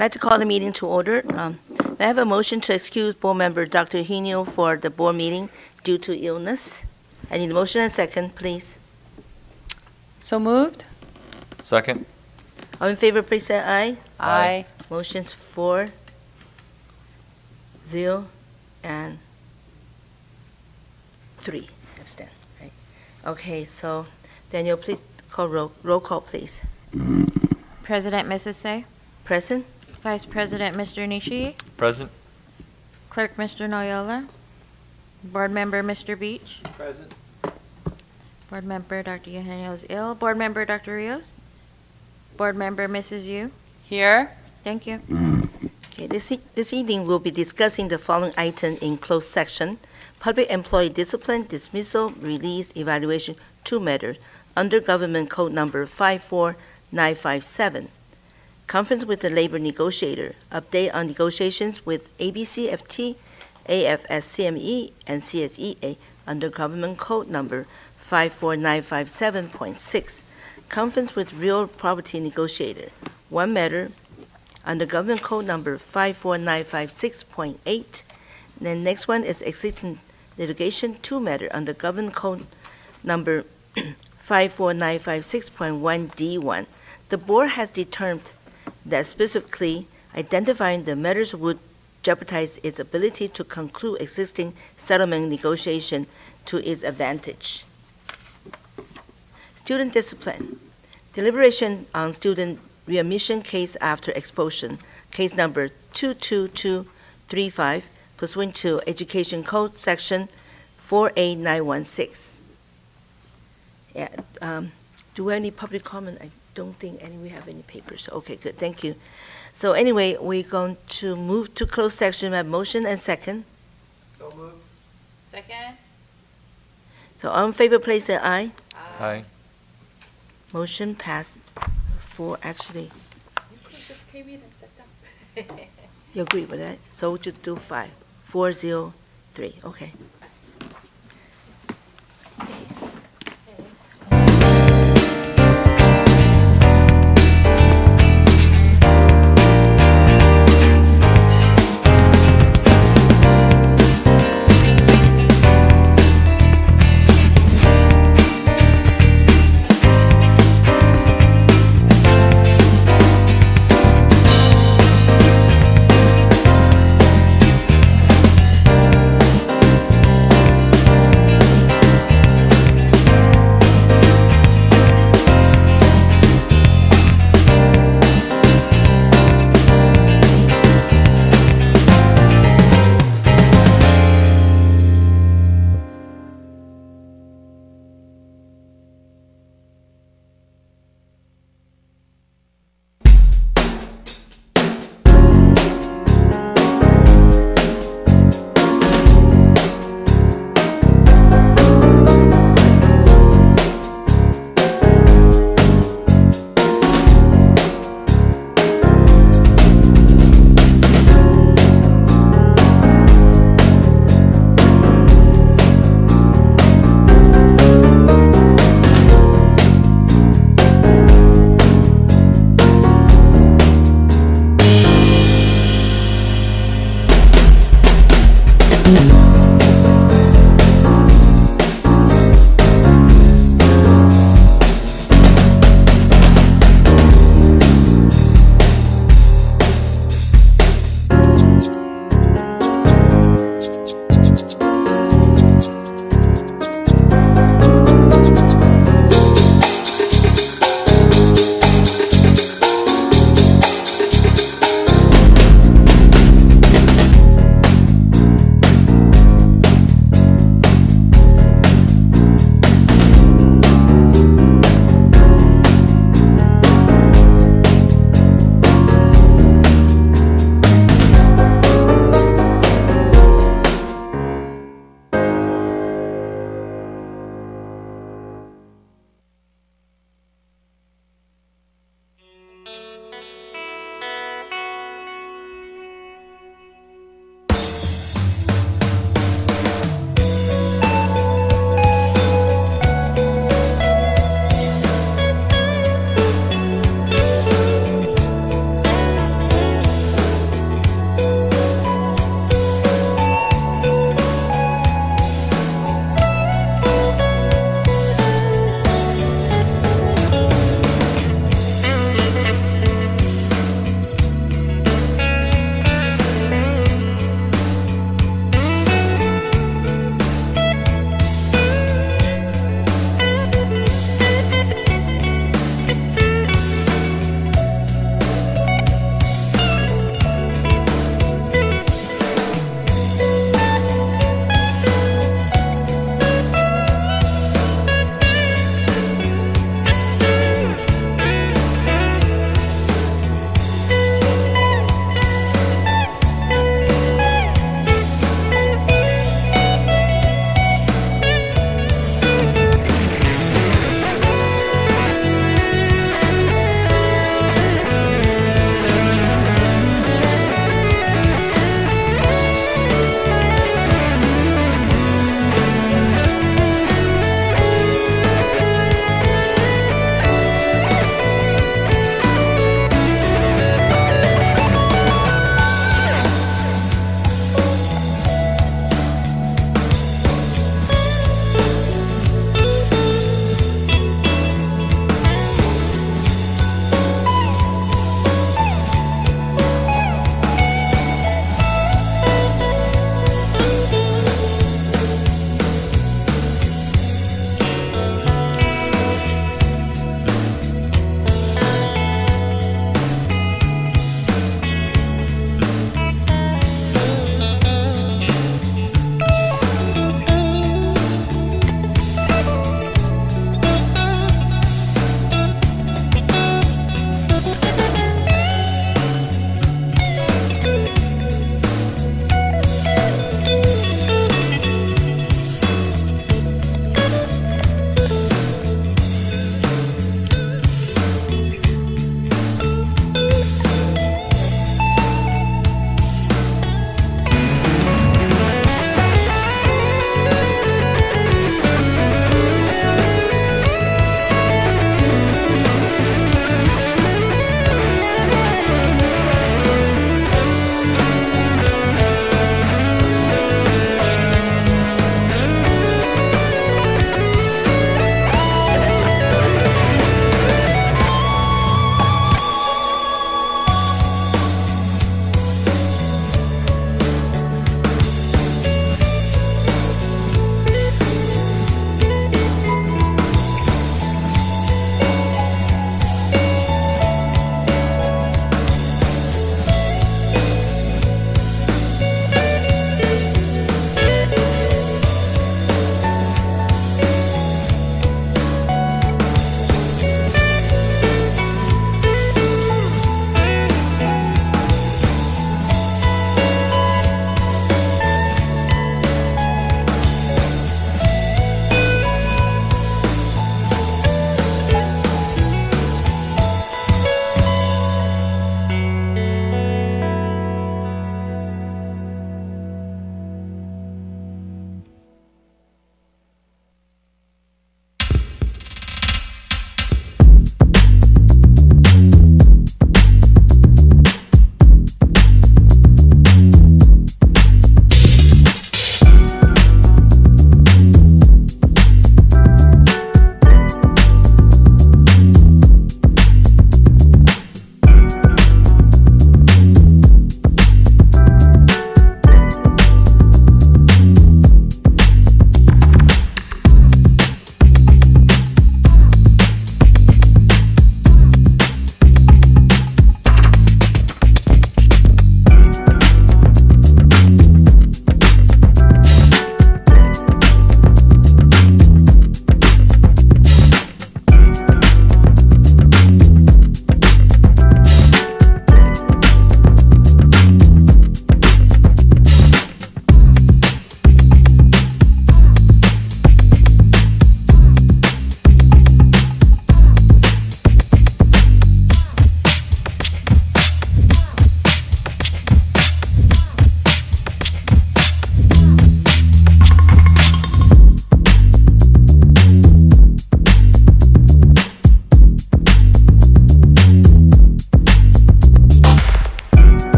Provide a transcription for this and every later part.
I'd like to call the meeting to order. May I have a motion to excuse board member Dr. Hino for the board meeting due to illness? I need a motion and second, please. So moved? Second. All in favor, please say aye. Aye. Motion's 4, 0, and 3. Abstain. Right. Okay, so Daniel, please call roll call, please. President Mrs. Say, Present? Vice President Mr. Nishi, Present. Clerk Mr. Noyola, Board Member Mr. Beach, Present. Board Member Dr. Eugenio is ill, Board Member Dr. Rios, Board Member Mrs. Yu. Here? Thank you. Okay, this evening we'll be discussing the following item in closed section: public employee discipline, dismissal, release, evaluation, 2 matters under Government Code Number 54957. Conference with the labor negotiator, update on negotiations with ABCFT, AFSCME, and CSEA under Government Code Number 54957.6. Conference with real property negotiator, 1 matter under Government Code Number 54956.8. Then next one is existing litigation, 2 matter under Government Code Number 54956.1D1. The board has determined that specifically identifying the matters would jeopardize its ability to conclude existing settlement negotiation to its advantage. Student discipline. Deliberation on student readmission case after expulsion, case number 22235, pursuant to Education Code Section 48916. Yeah, do we have any public comment? I don't think we have any papers. Okay, good, thank you. So anyway, we're going to move to closed section. We have motion and second. So moved. Second? So all in favor, please say aye. Aye. Motion passed 4, actually. You agree with that? So we'll just do 5, 4, 0, 3, okay.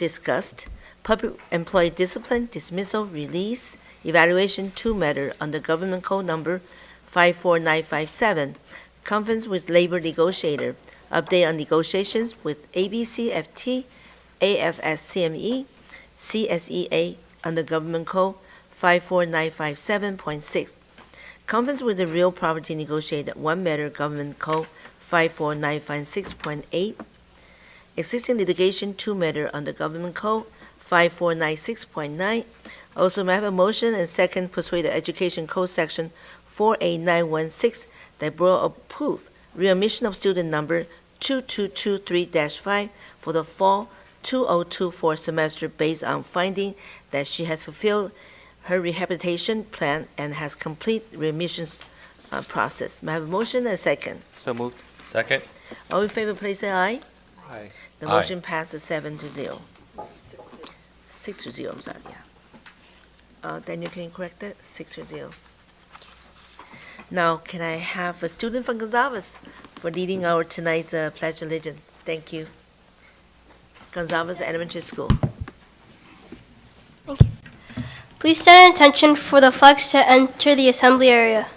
discussed. Public employee discipline, dismissal, release, evaluation 2 matter under Government Code number 54957. Conference with labor negotiator. Update on negotiations with ABCFT, AFSCME, CSEA under Government Code 54957.6. Conference with the real property negotiator 1 matter Government Code 54956.8. Existing litigation 2 matter under Government Code 5496.9. Also, may I have a motion and second pursuant to Education Code Section 48916 that Board approve readmission of student number 2223-5 for the fall 2024 semester based on finding that she has fulfilled her rehabilitation plan and has complete readmissions process. May I have a motion and second? So moved. Second. All in favor, please say aye. Aye. The Aye. motion passes 7-0. 6-0, I'm sorry, yeah. Then you can correct it, 6-0. Now, can I have a student from Gonzalez for leading our tonight's Pledge of Allegiance? Thank you. Gonzalez Elementary School. Thank you. Please stand at attention for the flags to enter the assembly area.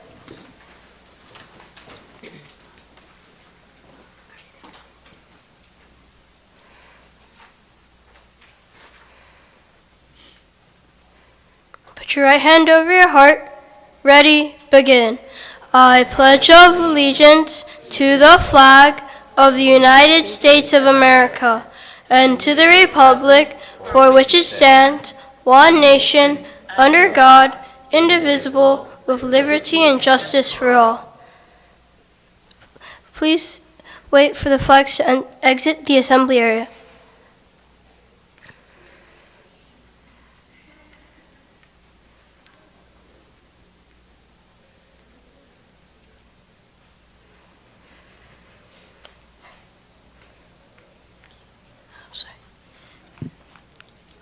Put your right hand over your heart. Ready, begin. I pledge of allegiance to the flag of the United States of America and to the republic for which it stands, one nation, under God, indivisible, with liberty and justice for all. Please wait for the flags to exit the assembly area.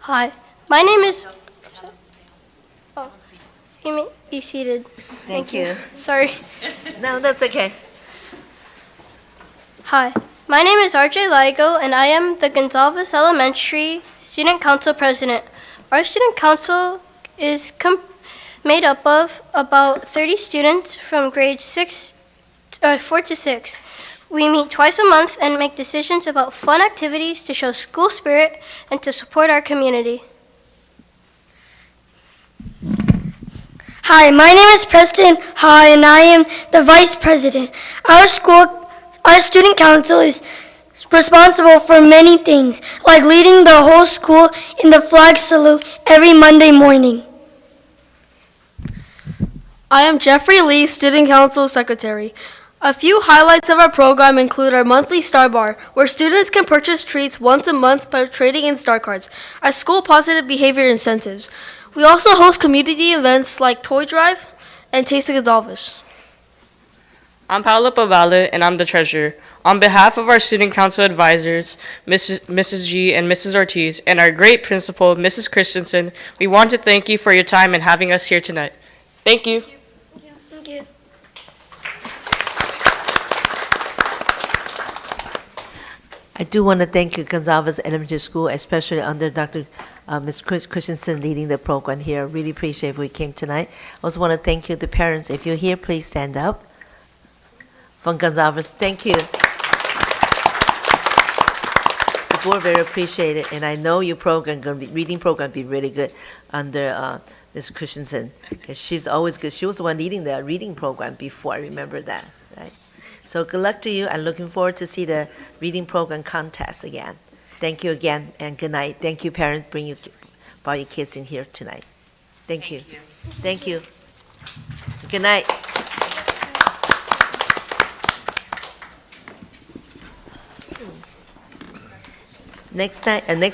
Hi, my name is... Oh, you may be seated. Thank you. Sorry. No, that's okay. Hi, my name is RJ Ligo, and I am the Gonzalez Elementary Student Council President. Our Student Council is made up of about 30 students from grades 4 to 6. We meet twice a month and make decisions about fun activities to show school spirit and to support our community. Hi, my name is Preston High, and I am the Vice President. Our student council is responsible for many things, like leading the whole school in the flag salute every Monday morning. I am Jeffrey Lee, Student Council Secretary. A few highlights of our program include our monthly Star Bar, where students can purchase treats once a month by trading in Star Cards, our school positive behavior incentives. We also host community events like Toy Drive and Taste of Gonzalez. I'm Paolo Pavale, and I'm the treasurer. On behalf of our student council advisors, Mrs. G and Mrs. Ortiz, and our great principal, Mrs. Christensen, we want to thank you for your time and having us here tonight. Thank you. Thank you. I do want to thank you, Gonzalez Elementary School, especially under Dr. Ms. Christensen leading the program here. Really appreciate if we came tonight. I also want to thank you, the parents. If you're here, please stand up. From Gonzalez, thank you. The board very appreciate it, and I know your program, reading program, be really good under Ms. Christensen, because she's always good. She was the one leading the reading program before. I remember that, right? So good luck to you. I'm looking forward to see the reading program contest again. Thank you again, and good night. Thank you, parents. Brought your kids in here tonight. Thank you. Thank you. Good night. Next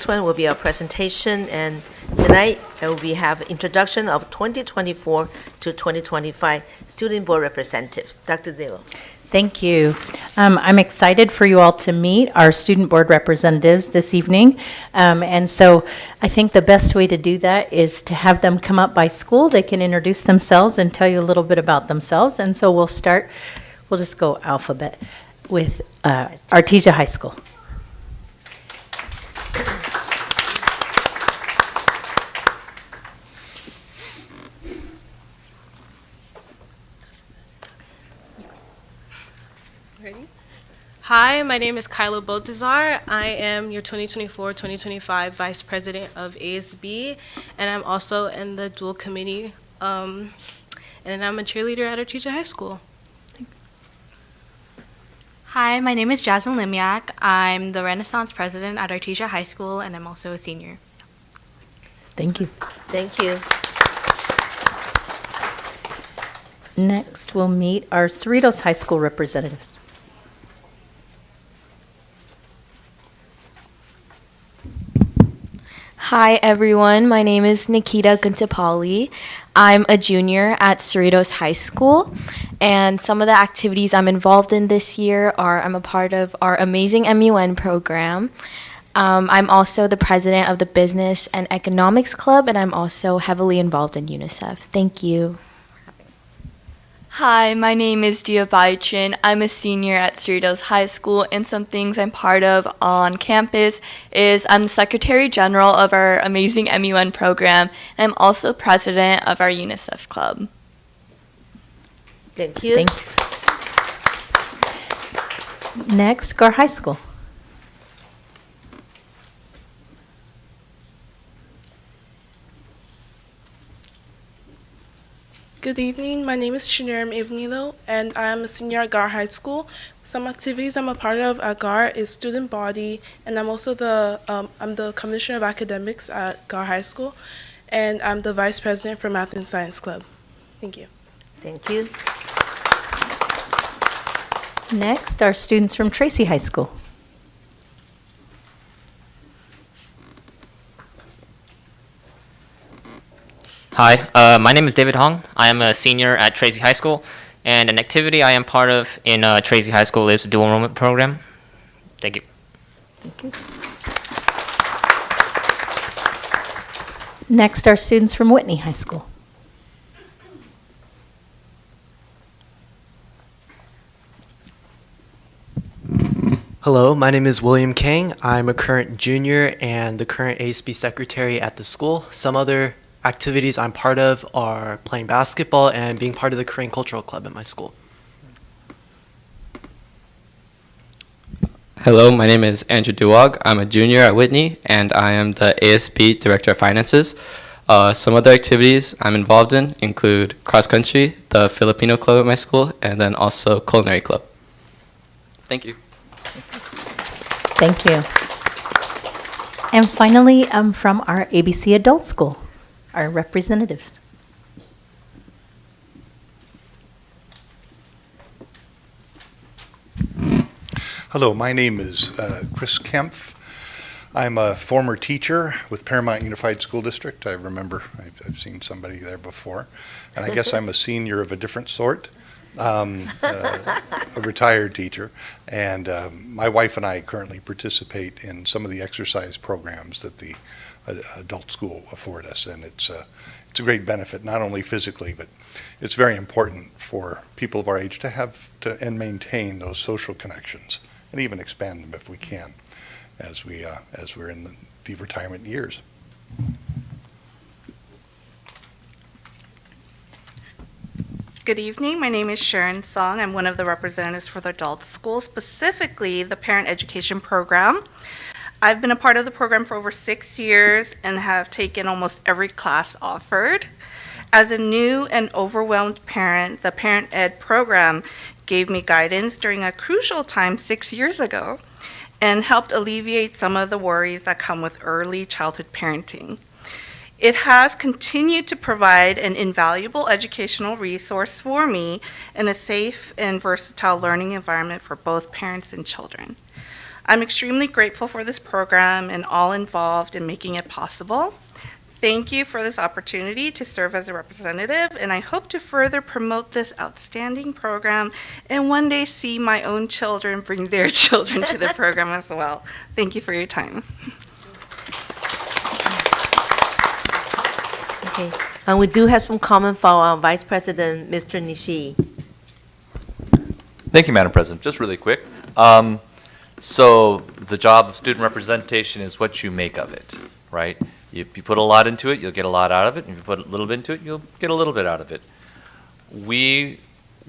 one will be our presentation, and tonight we have introduction of 2024 to 2025 Student Board Representatives. Dr. Zillow. Thank you. I'm excited for you all to meet our student board representatives this evening. And so I think the best way to do that is to have them come up by school. They can introduce themselves and tell you a little bit about themselves. And so we'll just go alphabet with Artesia High School. Ready? Hi, my name is Kyla Baltazar. I am your 2024-2025 Vice President of ASB, and I'm also in the dual committee, and I'm a cheerleader at Artesia High School. Hi, my name is Jasmine Limiak. I'm the Renaissance President at Artesia High School, and I'm also a senior. Thank you. Thank you. Next, we'll meet our Cerritos High School representatives. Hi everyone, my name is Nikita Guntapalli. I'm a junior at Cerritos High School, and some of the activities I'm involved in this year are I'm a part of our amazing MUN program. I'm also the president of the Business and Economics Club, and I'm also heavily involved in UNICEF. Thank you. Hi, my name is Dia Baichin. I'm a senior at Cerritos High School, and some things I'm part of on campus is I'm the Secretary General of our amazing MUN program, and I'm also president of our UNICEF club. Thank you. Next, Gar High School. Good evening. My name is Chiniram Ibnilo, and I am a senior at GAR High School. Some activities I'm a part of at GAR is student body, and I'm also I'm the commissioner of academics at GAR High School, and I'm the vice president for Math and Science Club. Thank you. Thank you. Next, our students from Tracy High School. Hi, my name is David Hong. I am a senior at Tracy High School, and an activity I am part of in Tracy High School is the dual enrollment program. Thank you. Thank you. Next, our students from Whitney High School. Hello, my name is William Kang. I'm a current junior and the current ASB secretary at the school. Some other activities I'm part of are playing basketball and being part of the Korean Cultural Club at my school. Hello, my name is Andrew Duwag. I'm a junior at Whitney, and I am the ASB Director of Finances. Some other activities I'm involved in include cross country, the Filipino club at my school, and then also culinary club. Thank you. Thank you. And finally, from our ABC Adult School, our representatives. Hello, my name is Chris Kempf. I'm a former teacher with Paramount Unified School District. I remember I've seen somebody there before. And I guess I'm a senior of a different sort, a retired teacher. And my wife and I currently participate in some of the exercise programs that the adult school afford us. And it's a great benefit, not only physically, but it's very important for people of our age to have and maintain those social connections, and even expand them if we can, as we're in the retirement years. Good evening. My name is Sharon Song. I'm one of the representatives for the adult school, specifically the parent education program. I've been a part of the program for over 6 years and have taken almost every class offered. As a new and overwhelmed parent, the parent ed program gave me guidance during a crucial time 6 years ago and helped alleviate some of the worries that come with early childhood parenting. It has continued to provide an invaluable educational resource for me in a safe and versatile learning environment for both parents and children. I'm extremely grateful for this program and all involved in making it possible. Thank you for this opportunity to serve as a representative, and I hope to further promote this outstanding program and one day see my own children bring their children to the program as well. Thank you for your time. Okay. And we do have some comment for our Vice President, Mr. Nishi. Thank you, Madam President. Just really quick. So the job of student representation is what you make of it, right? If you put a lot into it, you'll get a lot out of it. And if you put a little bit into it, you'll get a little bit out of it. We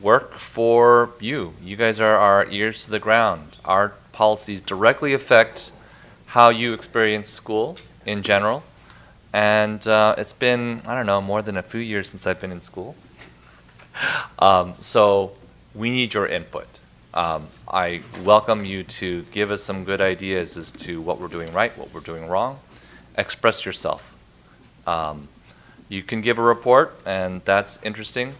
work for you. You guys are our ears to the ground. Our policies directly affect how you experience school in general. And it's been, I don't know, more than a few years since I've been in school. So we need your input. I welcome you to give us some good ideas as to what we're doing right, what we're doing wrong. Express yourself. You can give a report, and that's interesting,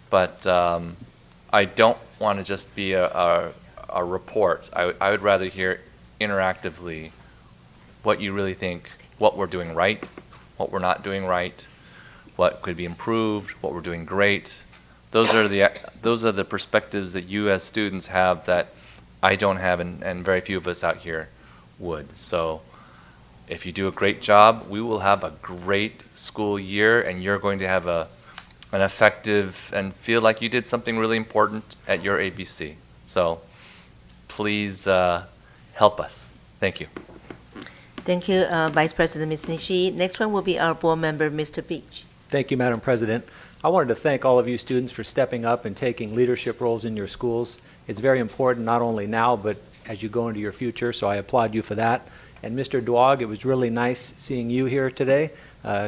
but I don't want to just be a report. I would rather hear interactively what you really think, what we're doing right, what we're not doing right, what could be improved, what we're doing great. Those are the perspectives that you as students have that I don't have, and very few of us out here would. So if you do a great job, we will have a great school year, and you're going to have an effective and feel like you did something really important at your ABC. So please help us. Thank you. Thank you, Vice President Ms. Nishi. Next one will be our board member, Mr. Beach. Thank you, Madam President. I wanted to thank all of you students for stepping up and taking leadership roles in your schools. It's very important not only now, but as you go into your future, so I applaud you for that. And Mr. Duog, it was really nice seeing you here today.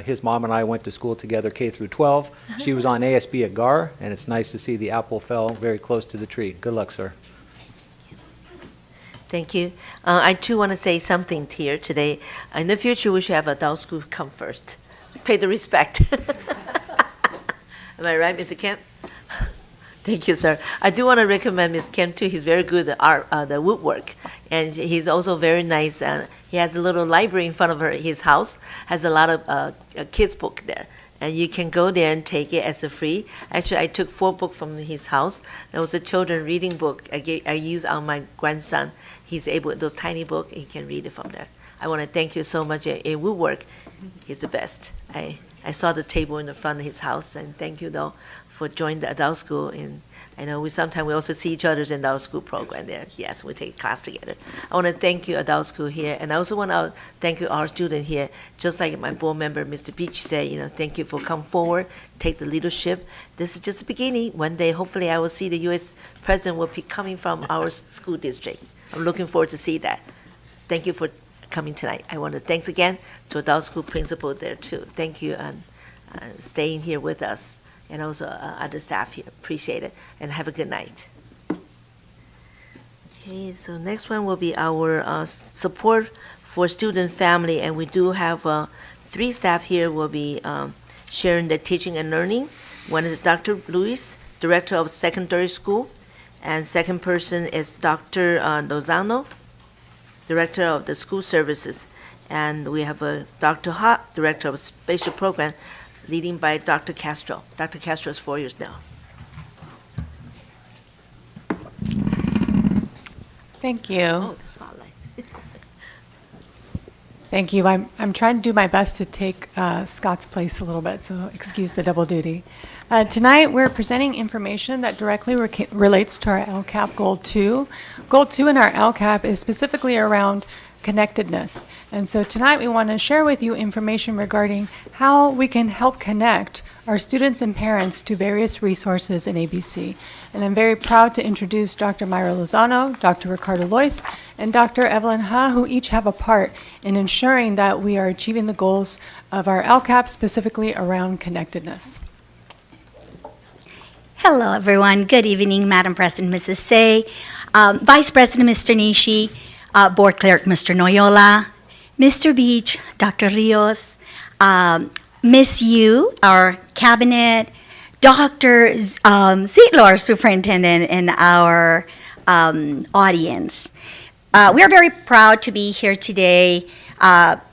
His mom and I went to school together K through 12. She was on ASB at GAR, and it's nice to see the apple fell very close to the tree. Good luck, sir. Thank you. I too want to say something here today. In the future, we should have adult school come first. Pay the respect. Am I right, Mr. Kemp? Thank you, sir. I do want to recommend Ms. Kemp too. He's very good at art, the woodwork, and he's also very nice. He has a little library in front of his house. Has a lot of kids' book there, and you can go there and take it as a free. Actually, I took 4 books from his house. There was a children reading book I used on my grandson. He's able, those tiny books, he can read it from there. I want to thank you so much. In woodwork, he's the best. I saw the table in the front of his house, and thank you though for joining the adult school. And I know sometimes we also see each other's in the adult school program there. Yes, we take class together. I want to thank you, adult school here, and I also want to thank you, our student here. Just like my board member, Mr. Beach, said, thank you for coming forward, take the leadership. This is just the beginning. One day, hopefully, I will see the U.S. president will be coming from our school district. I'm looking forward to see that. Thank you for coming tonight. I want to thanks again to adult school principal there too. Thank you and staying here with us, and also other staff here. Appreciate it, and have a good night. Okay, so next one will be our support for student family, and we do have 3 staff here will be sharing the teaching and learning. One is Dr. Luis, Director of Secondary School, and second person is Dr. Lozano, Director of the School Services. And we have Dr. Ha, Director of Spatial Program, leading by Dr. Castro. Dr. Castro is 4 years now. Thank you. Oh, the spotlight. Thank you. I'm trying to do my best to take Scott's place a little bit, so excuse the double duty. Tonight, we're presenting information that directly relates to our LCAP Goal 2. Goal 2 in our LCAP is specifically around connectedness. And so tonight, we want to share with you information regarding how we can help connect our students and parents to various resources in ABC. And I'm very proud to introduce Dr. Myra Lozano, Dr. Ricardo Lois, and Dr. Evelyn Ha, who each have a part in ensuring that we are achieving the goals of our LCAP, specifically around connectedness. Hello, everyone. Good evening, Madam President, Mrs. Say, Vice President, Mr. Nishi, Board Clerk, Mr. Noyola, Mr. Beach, Dr. Rios, Miss Yu, our cabinet, Dr. Zietlow, our superintendent, and our audience. We are very proud to be here today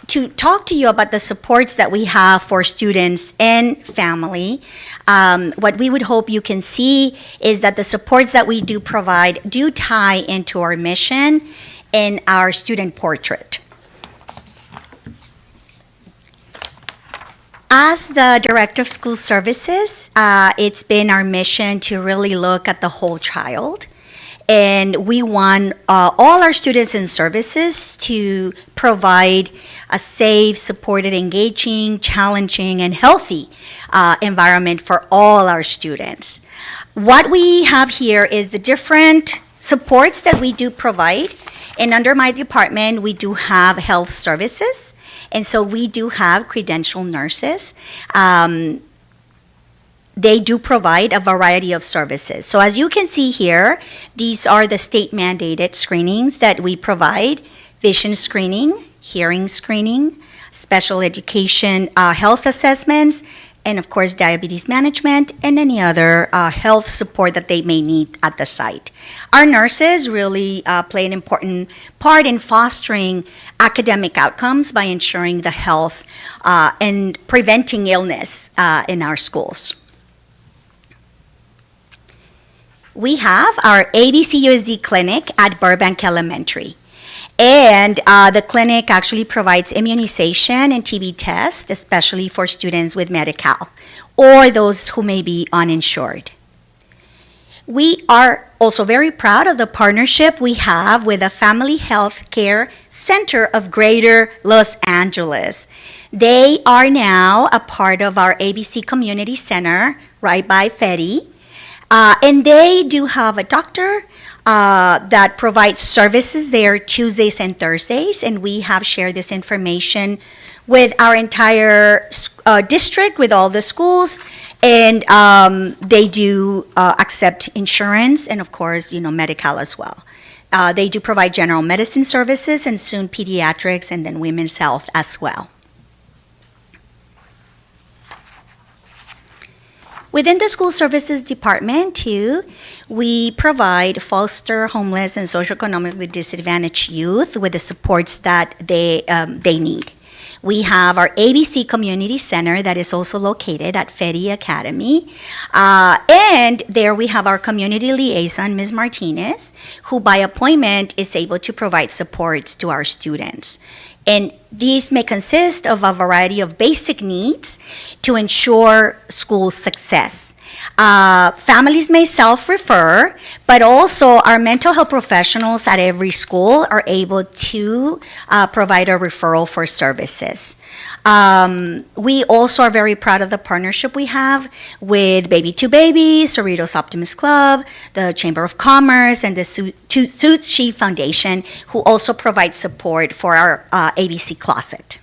to talk to you about the supports that we have for students and family. What we would hope you can see is that the supports that we do provide do tie into our mission and our student portrait. As the Director of School Services, it's been our mission to really look at the whole child And we want all our students and services to provide a safe, supported, engaging, challenging, and healthy environment for all our students. What we have here is the different supports that we do provide. And under my department, we do have health services. And so we do have credentialed nurses. They do provide a variety of services. So as you can see here, these are the state mandated screenings that we provide: vision screening, hearing screening, special education health assessments, and of course diabetes management and any other health support that they may need at the site. Our nurses really play an important part in fostering academic outcomes by ensuring the health and preventing illness in our schools. We have our ABCUSD clinic at Burbank Elementary. And the clinic actually provides immunization and TB tests, especially for students with Medi-Cal or those who may be uninsured. We are also very proud of the partnership we have with the Family Health Care Center of Greater Los Angeles. They are now a part of our ABC Community Center right by Fetty. And they do have a doctor that provides services there Tuesdays and Thursdays, and we have shared this information with our entire district, with all the schools, and they do accept insurance and, of course, Medi-Cal as well. They do provide general medicine services and soon pediatrics and then women's health as well. Within the school services department, too, we provide foster homeless and socioeconomically disadvantaged youth with the supports that they need. We have our ABC Community Center that is also located at Fetty Academy. And there we have our community liaison, Ms. Martinez, who by appointment is able to provide supports to our students. And these may consist of a variety of basic needs to ensure school success. Families may self-refer, but also our mental health professionals at every school are able to provide a referral for services. We also are very proud of the partnership we have with Baby to Baby, Cerritos Optimist Club, the Chamber of Commerce, and the Suit She Foundation, who also provide support for our ABC Closet.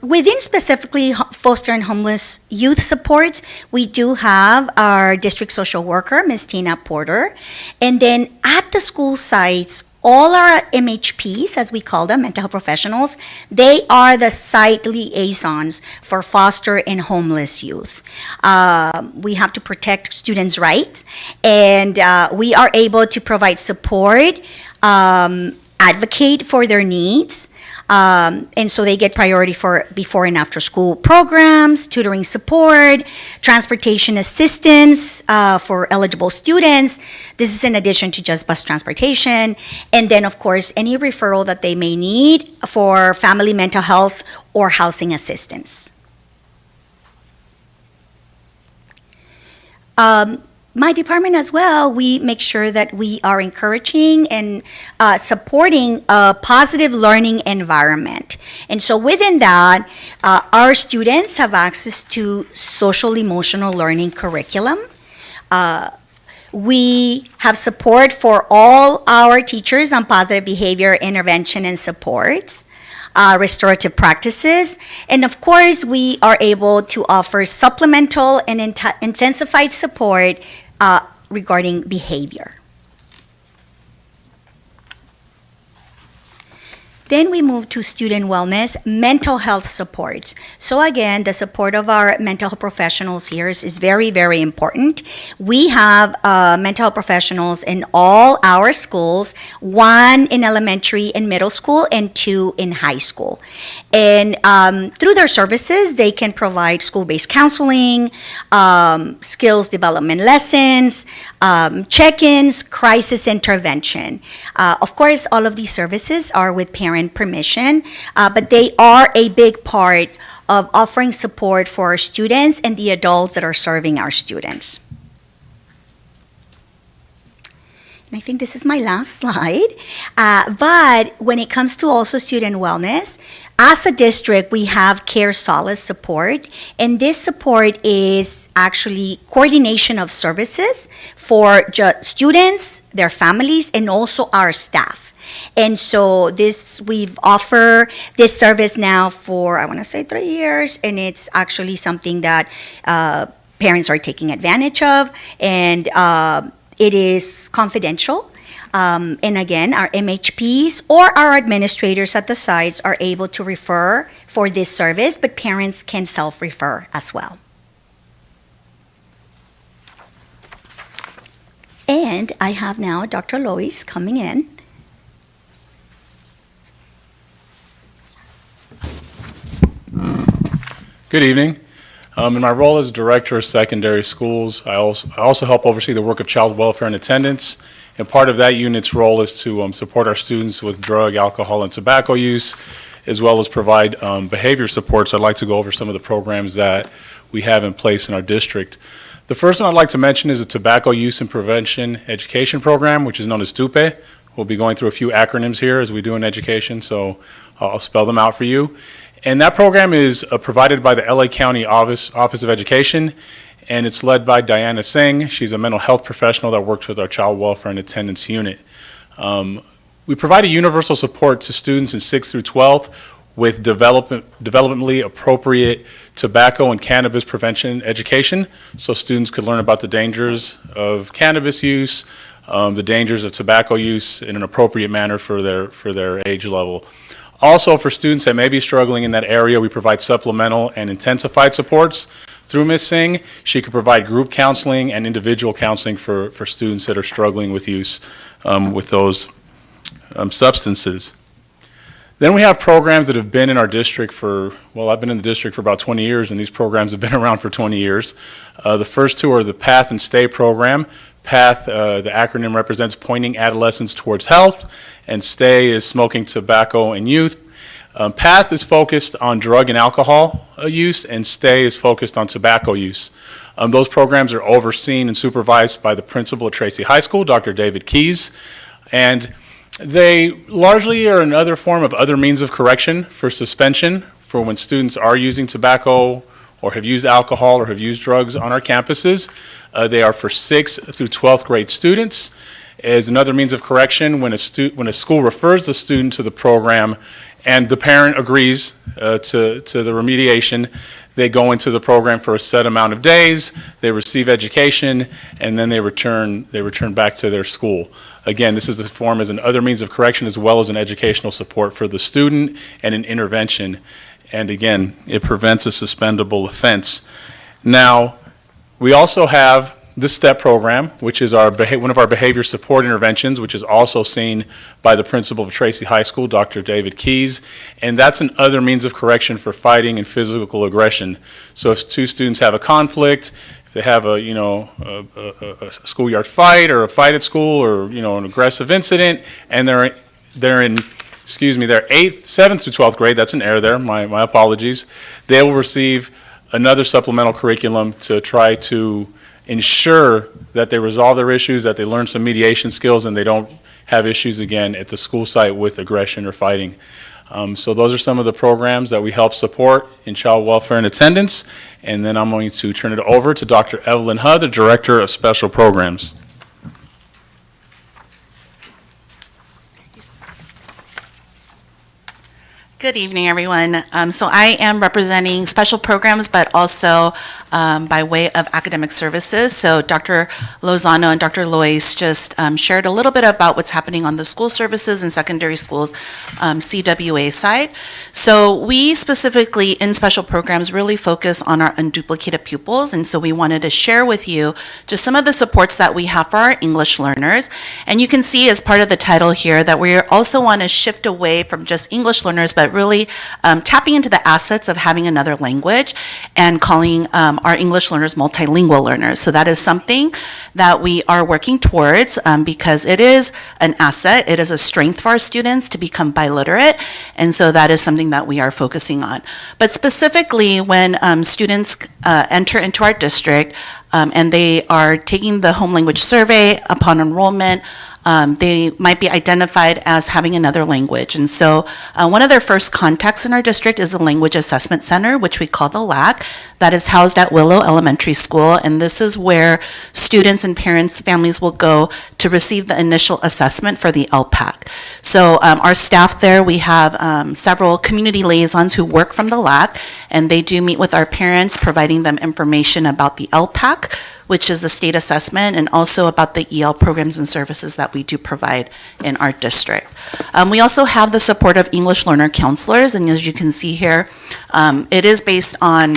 Within specifically foster and homeless youth supports, we do have our district social worker, Ms. Tina Porter. And then at the school sites, all our MHPs, as we call them, mental health professionals, they are the site liaisons for foster and homeless youth. We have to protect students' rights, and we are able to provide support, advocate for their needs, and so they get priority for before and after school programs, tutoring support, transportation assistance for eligible students. This is in addition to just bus transportation. And then, of course, any referral that they may need for family mental health or housing assistance. My department as well, we make sure that we are encouraging and supporting a positive learning environment. And so within that, our students have access to social emotional learning curriculum. We have support for all our teachers on positive behavior intervention and supports. Restorative practices, and of course we are able to offer supplemental and intensified support regarding behavior. Then we move to student wellness, mental health supports. So again, the support of our mental health professionals here is very, very important. We have mental health professionals in all our schools, 1 in elementary and middle school and 2 in high school. And through their services, they can provide school-based counseling, skills development lessons, check-ins, crisis intervention. Of course, all of these services are with parent permission, but they are a big part of offering support for our students and the adults that are serving our students. and I think this is my last slide, but when it comes to also student wellness, as a district, we have Care Solace support, and this support is actually coordination of services for students, their families, and also our staff. And so we've offered this service now for, I want to say 3 years, and it's actually something that parents are taking advantage of, and it is confidential. And again, our MHPs or our administrators at the sites are able to refer for this service, but parents can self-refer as well. And I have now Dr. Lois coming in. Good evening. In my role as Director of Secondary Schools, I also help oversee the work of child welfare and attendance. And part of that unit's role is to support our students with drug, alcohol, and tobacco use, as well as provide behavior support. So I'd like to go over some of the programs that we have in place in our district. The first one I'd like to mention is the Tobacco Use and Prevention Education Program, which is known as TUPE. We'll be going through a few acronyms here as we do in education, so I'll spell them out for you. And that program is provided by the LA County Office of Education, and it's led by Diana Singh. She's a mental health professional that works with our child welfare and attendance unit. We provide a universal support to students in 6th through 12th with developmentally appropriate tobacco and cannabis prevention education, so students could learn about the dangers of cannabis use, the dangers of tobacco use in an appropriate manner for their age level. Also, for students that may be struggling in that area, we provide supplemental and intensified supports through Ms. Singh. She could provide group counseling and individual counseling for students that are struggling with use with those substances. Then we have programs that have been in our district for, well, I've been in the district for about 20 years, and these programs have been around for 20 years. The first two are the PATH and STAY program. PATH, the acronym represents Pointing Adolescents Towards Health, and STAY is Smoking, Tobacco, and Youth. PATH is focused on drug and alcohol use, and STAY is focused on tobacco use. Those programs are overseen and supervised by the principal at Tracy High School, Dr. David Keys, and they largely are another form of other means of correction for suspension for when students are using tobacco or have used alcohol or have used drugs on our campuses. They are for 6th through 12th grade students. As another means of correction, when a school refers the student to the program and the parent agrees to the remediation, they go into the program for a set amount of days, they receive education, and then they return back to their school. Again, this is the form as an other means of correction as well as an educational support for the student and an intervention. And again, it prevents a suspendable offense. Now, we also have the STEP program, which is one of our behavior support interventions, which is also seen by the principal of Tracy High School, Dr. David Keys, and that's an other means of correction for fighting and physical aggression. So if two students have a conflict, if they have a schoolyard fight or a fight at school or an aggressive incident, and they're in 7th through 12th grade, that's an error there, my apologies, they will receive another supplemental curriculum to try to ensure that they resolve their issues, that they learn some mediation skills, and they don't have issues again at the school site with aggression or fighting. So those are some of the programs that we help support in child welfare and attendance. And then I'm going to turn it over to Dr. Evelyn Hudd, the Director of Special Programs. Good evening, everyone. So I am representing special programs, but also by way of academic services. So Dr. Lozano and Dr. Lois just shared a little bit about what's happening on the school services and secondary schools CWA side. So we specifically in special programs really focus on our unduplicated pupils, and so we wanted to share with you just some of the supports that we have for our English learners. And you can see as part of the title here that we also want to shift away from just English learners, but really tapping into the assets of having another language and calling our English learners multilingual learners. So that is something that we are working towards because it is an asset, it is a strength for our students to become biliterate, and so that is something that we are focusing on. But specifically when students enter into our district and they are taking the home language survey upon enrollment, they might be identified as having another language. And so one of their first contacts in our district is the Language Assessment Center, which we call the LAC, that is housed at Willow Elementary School. And this is where students and parents, families will go to receive the initial assessment for the LPAC. So our staff there, we have several community liaisons who work from the LAC, and they do meet with our parents, providing them information about the LPAC, which is the state assessment, and also about the EL programs and services that we do provide in our district. We also have the support of English learner counselors, and as you can see here, it is based on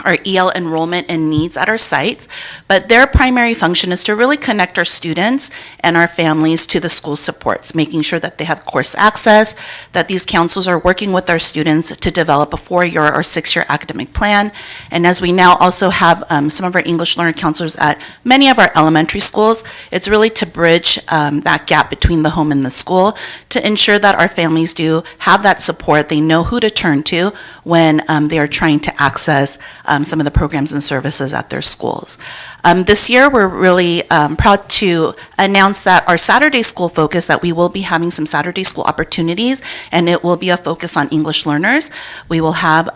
our EL enrollment and needs at our sites, but their primary function is to really connect our students and our families to the school supports, making sure that they have course access, that these counselors are working with our students to develop a 4-year or 6-year academic plan. And as we now also have some of our English learner counselors at many of our elementary schools, it's really to bridge that gap between the home and the school to ensure that our families do have that support. They know who to turn to when they are trying to access some of the programs and services at their schools. This year, we're really proud to announce that our Saturday school focus, that we will be having some Saturday school opportunities, and it will be a focus on English learners. We will have,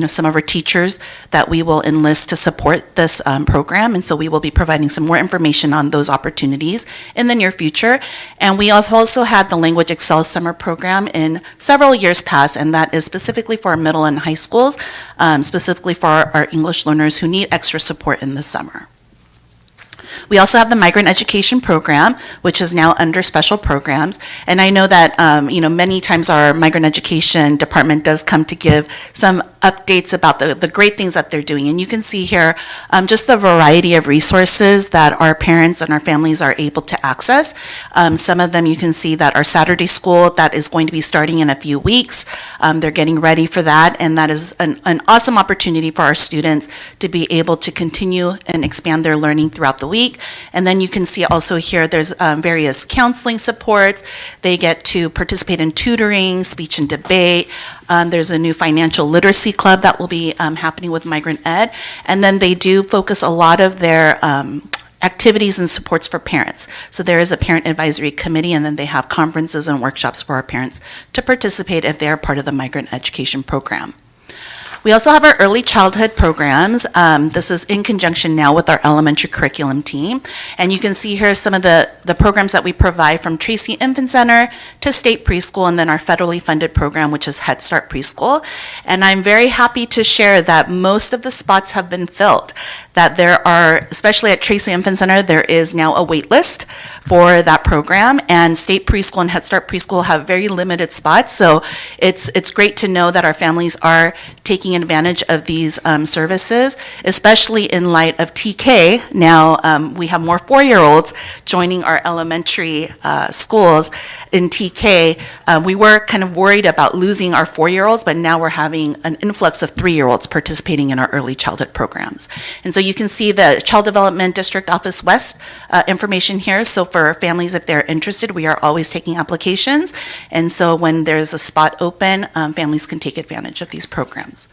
some of our teachers that we will enlist to support this program, and so we will be providing some more information on those opportunities in the near future. And we have also had the Language Excel Summer Program in several years past, and that is specifically for our middle and high schools, specifically for our English learners who need extra support in the summer. We also have the Migrant Education Program, which is now under special programs. And I know that, many times our Migrant Education Department does come to give some updates about the great things that they're doing. And you can see here just the variety of resources that our parents and our families are able to access. Some of them you can see that our Saturday school that is going to be starting in a few weeks. They're getting ready for that. And that is an awesome opportunity for our students to be able to continue and expand their learning throughout the week. And then you can see also here there's various counseling supports. They get to participate in tutoring, speech and debate. There's a new financial literacy club that will be happening with Migrant Ed. And then they do focus a lot of their activities and supports for parents. So there is a parent advisory committee, and then they have conferences and workshops for our parents to participate if they are part of the Migrant Education Program. We also have our early childhood programs. This is in conjunction now with our elementary curriculum team. And you can see here some of the programs that we provide, from Tracy Infant Center to State Preschool, and then our federally funded program, which is Head Start Preschool. And I'm very happy to share that most of the spots have been filled. That there are, especially at Tracy Infant Center, there is now a wait list for that program, and State Preschool and Head Start Preschool have very limited spots. So it's great to know that our families are taking advantage of these services, especially in light of TK. Now we have more 4-year-olds joining our elementary schools in TK. We were kind of worried about losing our 4-year-olds, but now we're having an influx of 3-year-olds participating in our early childhood programs. And so you can see the Child Development District Office West information here. So for families, if they're interested, we are always taking applications. And so when there's a spot open, families can take advantage of these programs.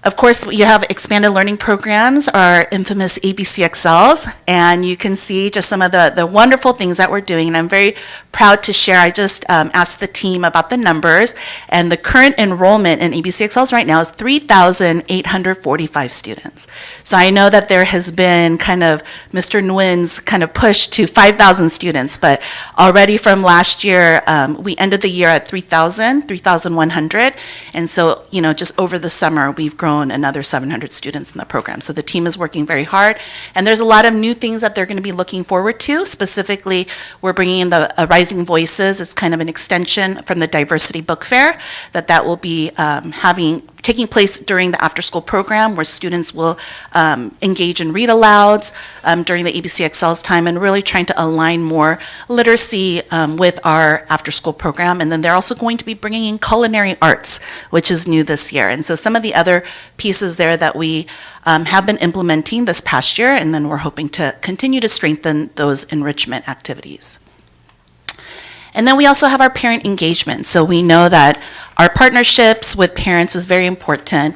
Of course, you have expanded learning programs, our infamous ABCXLs, and you can see just some of the wonderful things that we're doing, and I'm very proud to share. I just asked the team about the numbers, and the current enrollment in ABCXLs right now is 3,845 students. So I know that there has been kind of Mr. Nguyen's kind of push to 5,000 students, but already from last year, we ended the year at 3,100, and so, just over the summer, we've grown another 700 students in the program. So the team is working very hard, and there's a lot of new things that they're going to be looking forward to. Specifically, we're bringing in the Rising Voices. It's kind of an extension from the Diversity Book Fair that will be taking place during the after-school program, where students will engage in read-alouds during the ABCXL's time, and really trying to align more literacy with our after-school program. And then they're also going to be bringing in culinary arts, which is new this year. And so some of the other pieces there that we have been implementing this past year, and then we're hoping to continue to strengthen those enrichment activities. And then we also have our parent engagement. So we know that our partnerships with parents is very important.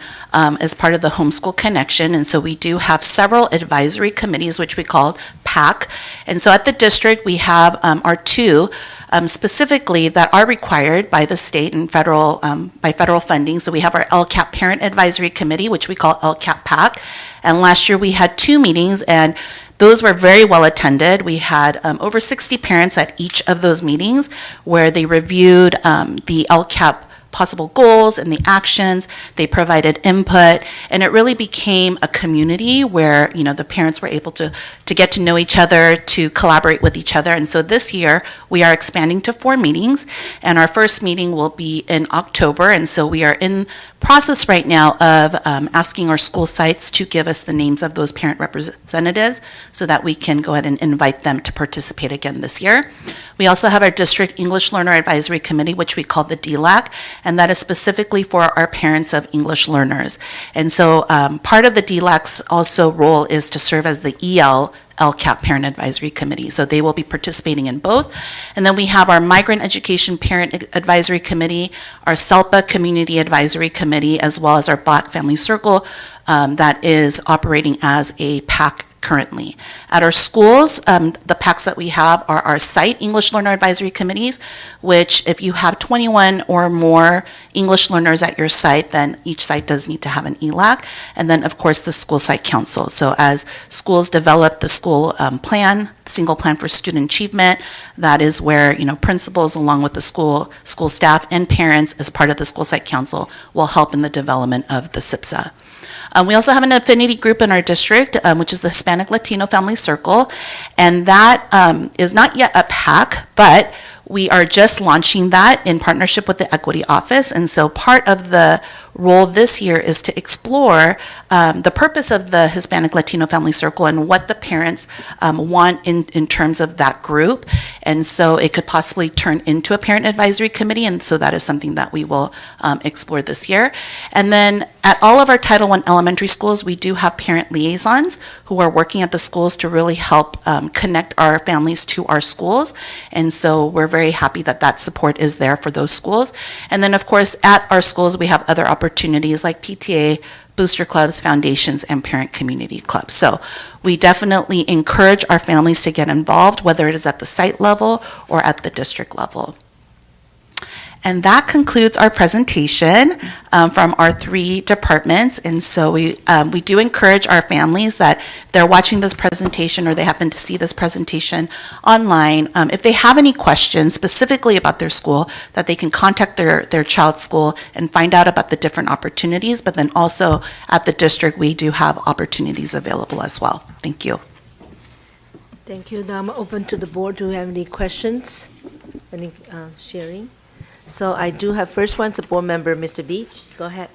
as part of the Homeschool Connection, and so we do have several advisory committees, which we call PAC. And so at the district, we have our two specifically that are required by the state and federal, by federal funding. So we have our LCAP Parent Advisory Committee, which we call LCAP PAC. And last year we had 2 meetings, and those were very well attended. We had over 60 parents at each of those meetings where they reviewed the LCAP possible goals and the actions. They provided input, and it really became a community where, you know, the parents were able to get to know each other, to collaborate with each other. And so this year we are expanding to 4 meetings, and our first meeting will be in October. And so we are in process right now of asking our school sites to give us the names of those parent representatives so that we can go ahead and invite them to participate again this year. We also have our District English Learner Advisory Committee, which we call the DLAC, and that is specifically for our parents of English learners. And so part of the DLAC's also role is to serve as the LCAP Parent Advisory Committee. So they will be participating in both. And then we have our Migrant Education Parent Advisory Committee, our SELPA Community Advisory Committee, as well as our Black Family Circle that is operating as a PAC currently. At our schools, the PACs that we have are our site English Learner Advisory Committees, which if you have 21 or more English learners at your site, then each site does need to have an ELAC. And then, of course, the school site council. So as schools develop the school plan, single plan for student achievement, that is where, you know, principals along with the school staff and parents as part of the school site council will help in the development of the SIPSA. We also have an affinity group in our district, which is the Hispanic Latino Family Circle, and that is not yet a PAC, but we are just launching that in partnership with the Equity Office. And so part of the role this year is to explore the purpose of the Hispanic Latino Family Circle and what the parents want in terms of that group. And so it could possibly turn into a parent advisory committee, and so that is something that we will explore this year. And then at all of our Title I elementary schools, we do have parent liaisons who are working at the schools to really help connect our families to our schools. And so we're very happy that that support is there for those schools. And then, of course, at our schools, we have other opportunities like PTA, booster clubs, foundations, and parent community clubs. So we definitely encourage our families to get involved, whether it is at the site level or at the district level. And that concludes our presentation from our 3 departments. And so we do encourage our families that they're watching this presentation or they happen to see this presentation online. If they have any questions specifically about their school, that they can contact their child's school and find out about the different opportunities. But then also at the district, we do have opportunities available as well. Thank you. Thank you. Now I'm open to the board. Do you have any questions? Any sharing? So I do have first one, the board member, Mr. Beach. Go ahead.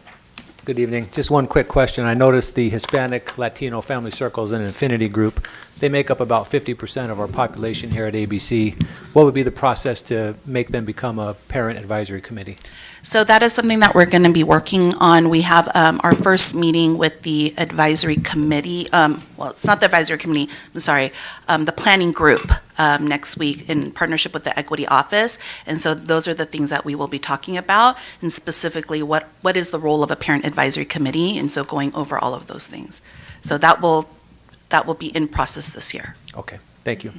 Good evening. Just one quick question. I noticed the Hispanic Latino Family Circles and Infinity Group, they make up about 50% of our population here at ABC. What would be the process to make them become a parent advisory committee? So that is something that we're going to be working on. We have our first meeting with the advisory committee. Well, it's not the advisory committee, I'm sorry, the planning group next week in partnership with the Equity Office. And so those are the things that we will be talking about, and specifically what is the role of a parent advisory committee, and so going over all of those things. So that will be in process this year. Okay, thank you.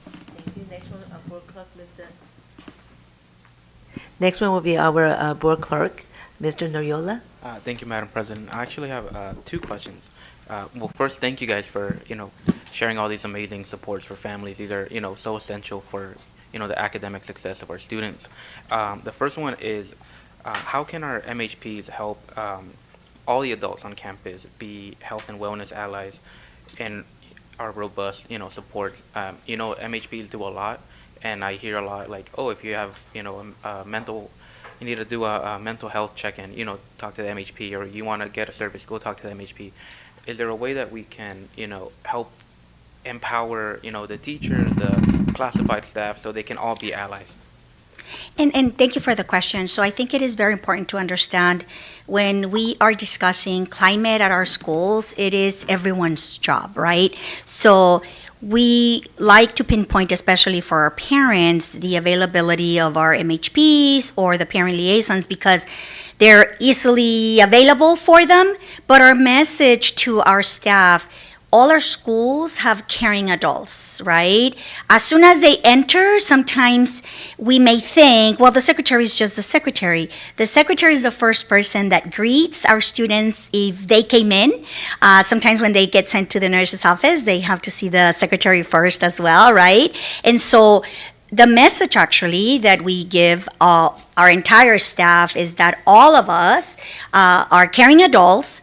Thank you. Next one, board clerk, Mr. Next one will be our board clerk, Mr. Noyola. Thank you, Madam President. I actually have 2 questions. Well, first, thank you guys for, sharing all these amazing supports for families. These are, so essential for, the academic success of our students. The first one is, how can our MHPs help all the adults on campus be health and wellness allies and our robust, support? MHPs do a lot, and I hear a lot like, oh, if you have, you need to do a mental health check-in, talk to the MHP, or you want to get a service, go talk to the MHP. Is there a way that we can, help empower, the teachers, the classified staff, so they can all be allies? And thank you for the question. So I think it is very important to understand when we are discussing climate at our schools, it is everyone's job, right? So we like to pinpoint, especially for our parents, the availability of our MHPs or the parent liaisons because they're easily available for them. But our message to our staff, all our schools have caring adults, right? As soon as they enter, sometimes we may think, well, the secretary is just the secretary. The secretary is the first person that greets our students if they came in. Sometimes when they get sent to the nurse's office, they have to see the secretary first as well, right? And so the message actually that we give our entire staff is that all of us are caring adults,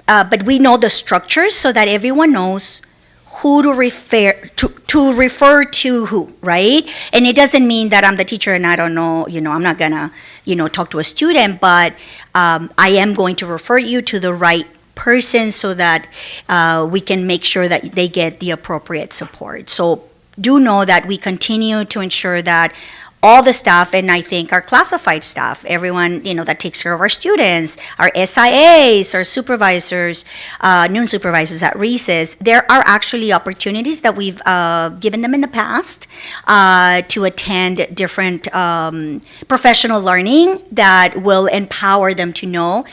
but we know the structures so that everyone knows who to refer to who, right? And it doesn't mean that I'm the teacher and I don't know, I'm not gonna, talk to a student, but I am going to refer you to the right person so that we can make sure that they get the appropriate support. So do know that we continue to ensure that all the staff, and I think our classified staff, everyone, that takes care of our students, our SIAs, our supervisors, noon supervisors at recess, there are actually opportunities that we've given them in the past to attend different professional learning that will empower them to know,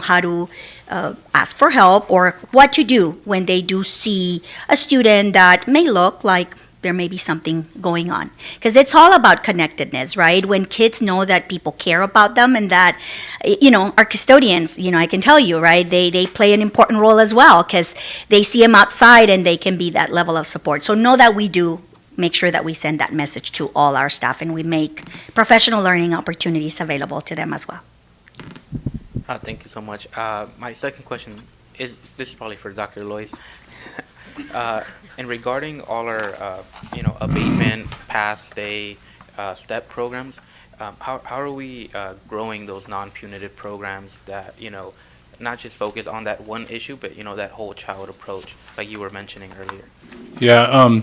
how to ask for help or what to do when they do see a student that may look like there may be something going on. Because it's all about connectedness, right? When kids know that people care about them and that, our custodians, I can tell you, right? They play an important role as well because they see them outside and they can be that level of support. So know that we do make sure that we send that message to all our staff and we make professional learning opportunities available to them as well. Thank you so much. My second question this is probably for Dr. Lois. And regarding all our, abatement, path, stay, STEP programs, how are we growing those non-punitive programs that, not just focus on that one issue, but, that whole child approach, like you were mentioning earlier? Yeah,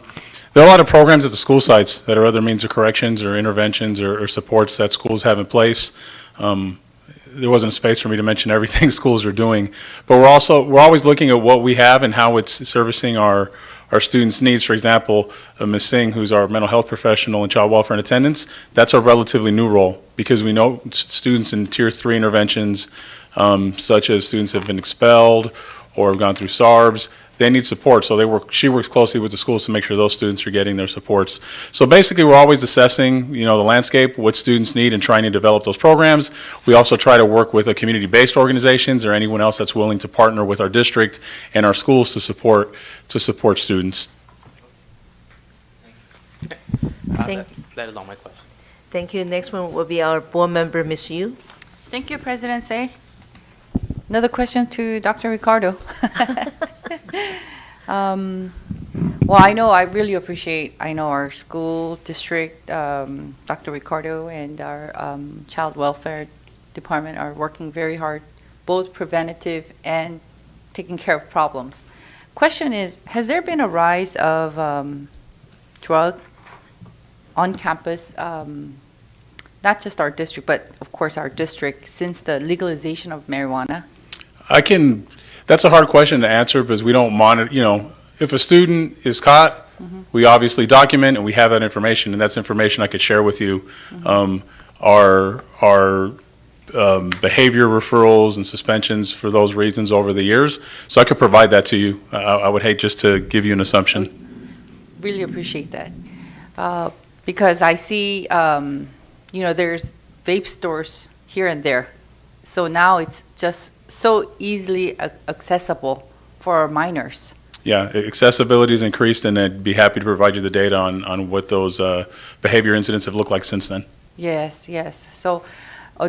there are a lot of programs at the school sites that are other means of corrections or interventions or supports that schools have in place. There wasn't a space for me to mention everything schools are doing, but we're always looking at what we have and how it's servicing our students' needs. For example, Ms. Singh, who's our mental health professional in child welfare and attendance, that's a relatively new role because we know students in Tier 3 interventions, such as students have been expelled or have gone through SARBs, they need support. So she works closely with the schools to make sure those students are getting their supports. So basically, we're always assessing, the landscape, what students need, and trying to develop those programs. We also try to work with community-based organizations or anyone else that's willing to partner with our district and our schools to support students. That is all my questions. Thank you. Next one will be our board member, Ms. Yu. Thank you, President Say. Another question to Dr. Ricardo. Well, I really appreciate, our school district, Dr. Ricardo, and our child welfare department are working very hard, both preventative and taking care of problems. Question is, has there been a rise of drug on campus, not just our district, but of course our district, since the legalization of marijuana? That's a hard question to answer because we don't monitor, if a student is caught, we obviously document and we have that information, and that's information I could share with you. Our behavior referrals and suspensions for those reasons over the years. So I could provide that to you. I would hate just to give you an assumption. Really appreciate that. Because I see, there's vape stores here and there. So now it's just so easily accessible for our minors. Yeah, accessibility has increased, and I'd be happy to provide you the data on what those behavior incidents have looked like since then. Yes. So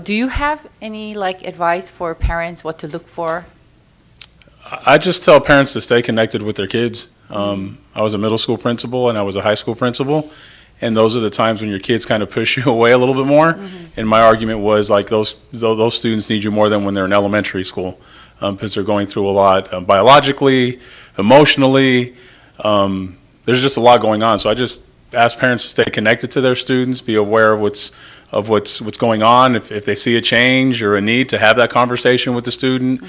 do you have any advice for parents what to look for? I just tell parents to stay connected with their kids. I was a middle school principal and I was a high school principal, and those are the times when your kids kind of push you away a little bit more. And my argument was those students need you more than when they're in elementary school, because they're going through a lot biologically, emotionally. There's just a lot going on. So I just ask parents to stay connected to their students, be aware of what's of what's going on. If they see a change or a need, to have that conversation with the student.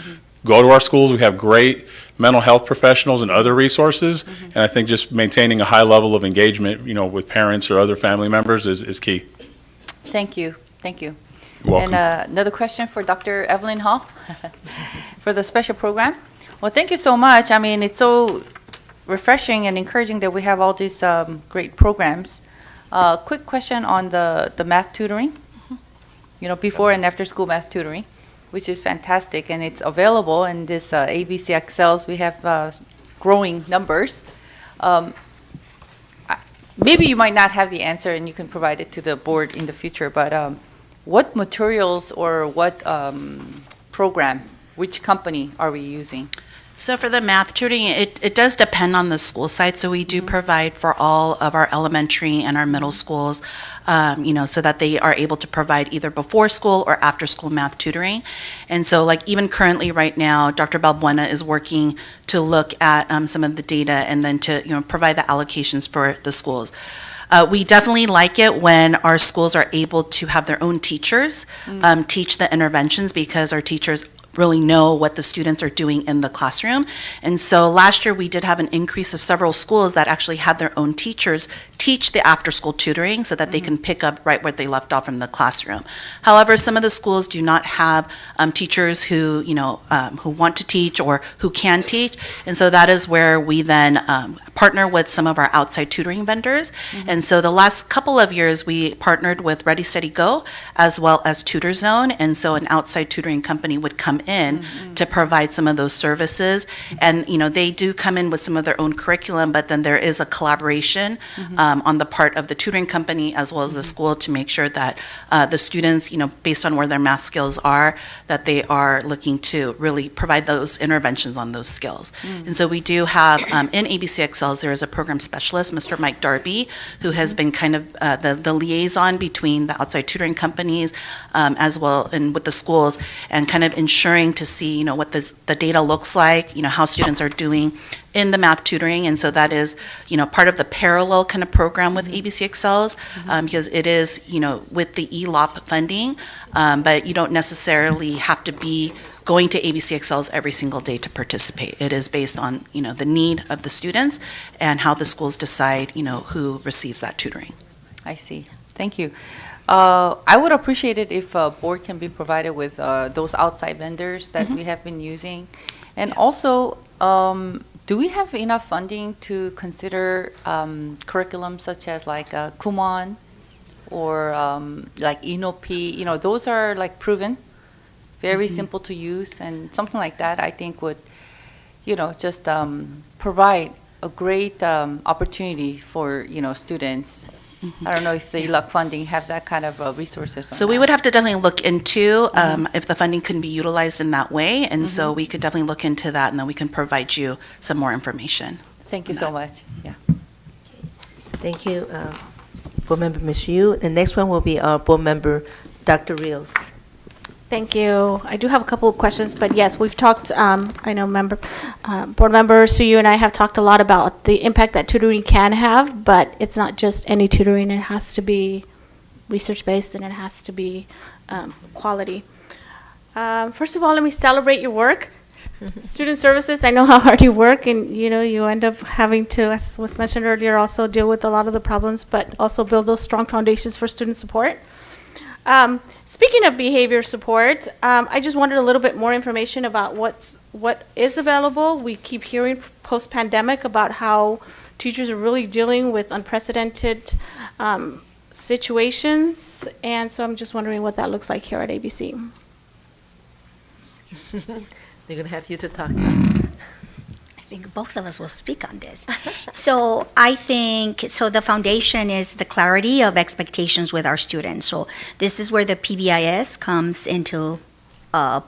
Go to our schools. We have great mental health professionals and other resources. And I think just maintaining a high level of engagement, with parents or other family members is key. Thank you. Thank you. You're welcome. And another question for Dr. Evelyn Hall for the special program. Well, thank you so much. I mean, it's so refreshing and encouraging that we have all these great programs. Quick question on the math tutoring, before and after school math tutoring, which is fantastic, and it's available in this ABCUSD. We have growing numbers. Maybe you might not have the answer and you can provide it to the board in the future, but what materials or what program, which company are we using? So for the math tutoring, it does depend on the school site. So we do provide for all of our elementary and our middle schools, so that they are able to provide either before school or after school math tutoring. And so like even currently right now, Dr. Balbuena is working to look at some of the data and then to provide the allocations for the schools. We definitely like it when our schools are able to have their own teachers teach the interventions, because our teachers really know what the students are doing in the classroom. And so last year we did have an increase of several schools that actually had their own teachers teach the after-school tutoring so that they can pick up right where they left off in the classroom. However, some of the schools do not have teachers who want to teach or who can teach, and so that is where we then partner with some of our outside tutoring vendors. And so the last couple of years we partnered with Ready Steady Go as well as Tutor Zone, and so an outside tutoring company would come in to provide some of those services. And they do come in with some of their own curriculum, but then there is a collaboration on the part of the tutoring company as well as the school to make sure that the students, based on where their math skills are, that they are looking to really provide those interventions on those skills. And so we do have in ABCUSD, there is a program specialist, Mr. Mike Darby, who has been kind of the liaison between the outside tutoring companies as well and with the schools, and kind of ensuring to see what the data looks like, how students are doing in the math tutoring. And so that is part of the parallel kind of program with ABCUSD, because it is with the ELOP funding, but you don't necessarily have to be going to ABCUSD every single day to participate. It is based on the need of the students and how the schools decide who receives that tutoring. I see. Thank you. I would appreciate it if a board can be provided with those outside vendors that we have been using. And also, do we have enough funding to consider curriculum such as like Kumon or like Inopi? Those are like proven, very simple to use, and something like that I think would, just provide a great opportunity for, students. I don't know if the ELOC funding have that kind of resources. So we would have to definitely look into if the funding can be utilized in that way, and so we could definitely look into that, and then we can provide you some more information. Thank you so much. Yeah. Thank you, Board Member Ms. Yu. The next one will be our Board Member, Dr. Rios. Thank you. I do have a couple of questions, but yes, we've talked, I know Board Member Suyu and I have talked a lot about the impact that tutoring can have, but it's not just any tutoring. It has to be research-based and it has to be quality. First of all, let me celebrate your work. Student services, I know how hard you work, and you end up having to, as was mentioned earlier, also deal with a lot of the problems, but also build those strong foundations for student support. Speaking of behavior support, I just wanted a little bit more information about what is available. We keep hearing post-pandemic about how teachers are really dealing with unprecedented situations, and so I'm just wondering what that looks like here at ABC. They're going to have you to talk. I think both of us will speak on this. So I think, the foundation is the clarity of expectations with our students. So this is where the PBIS comes into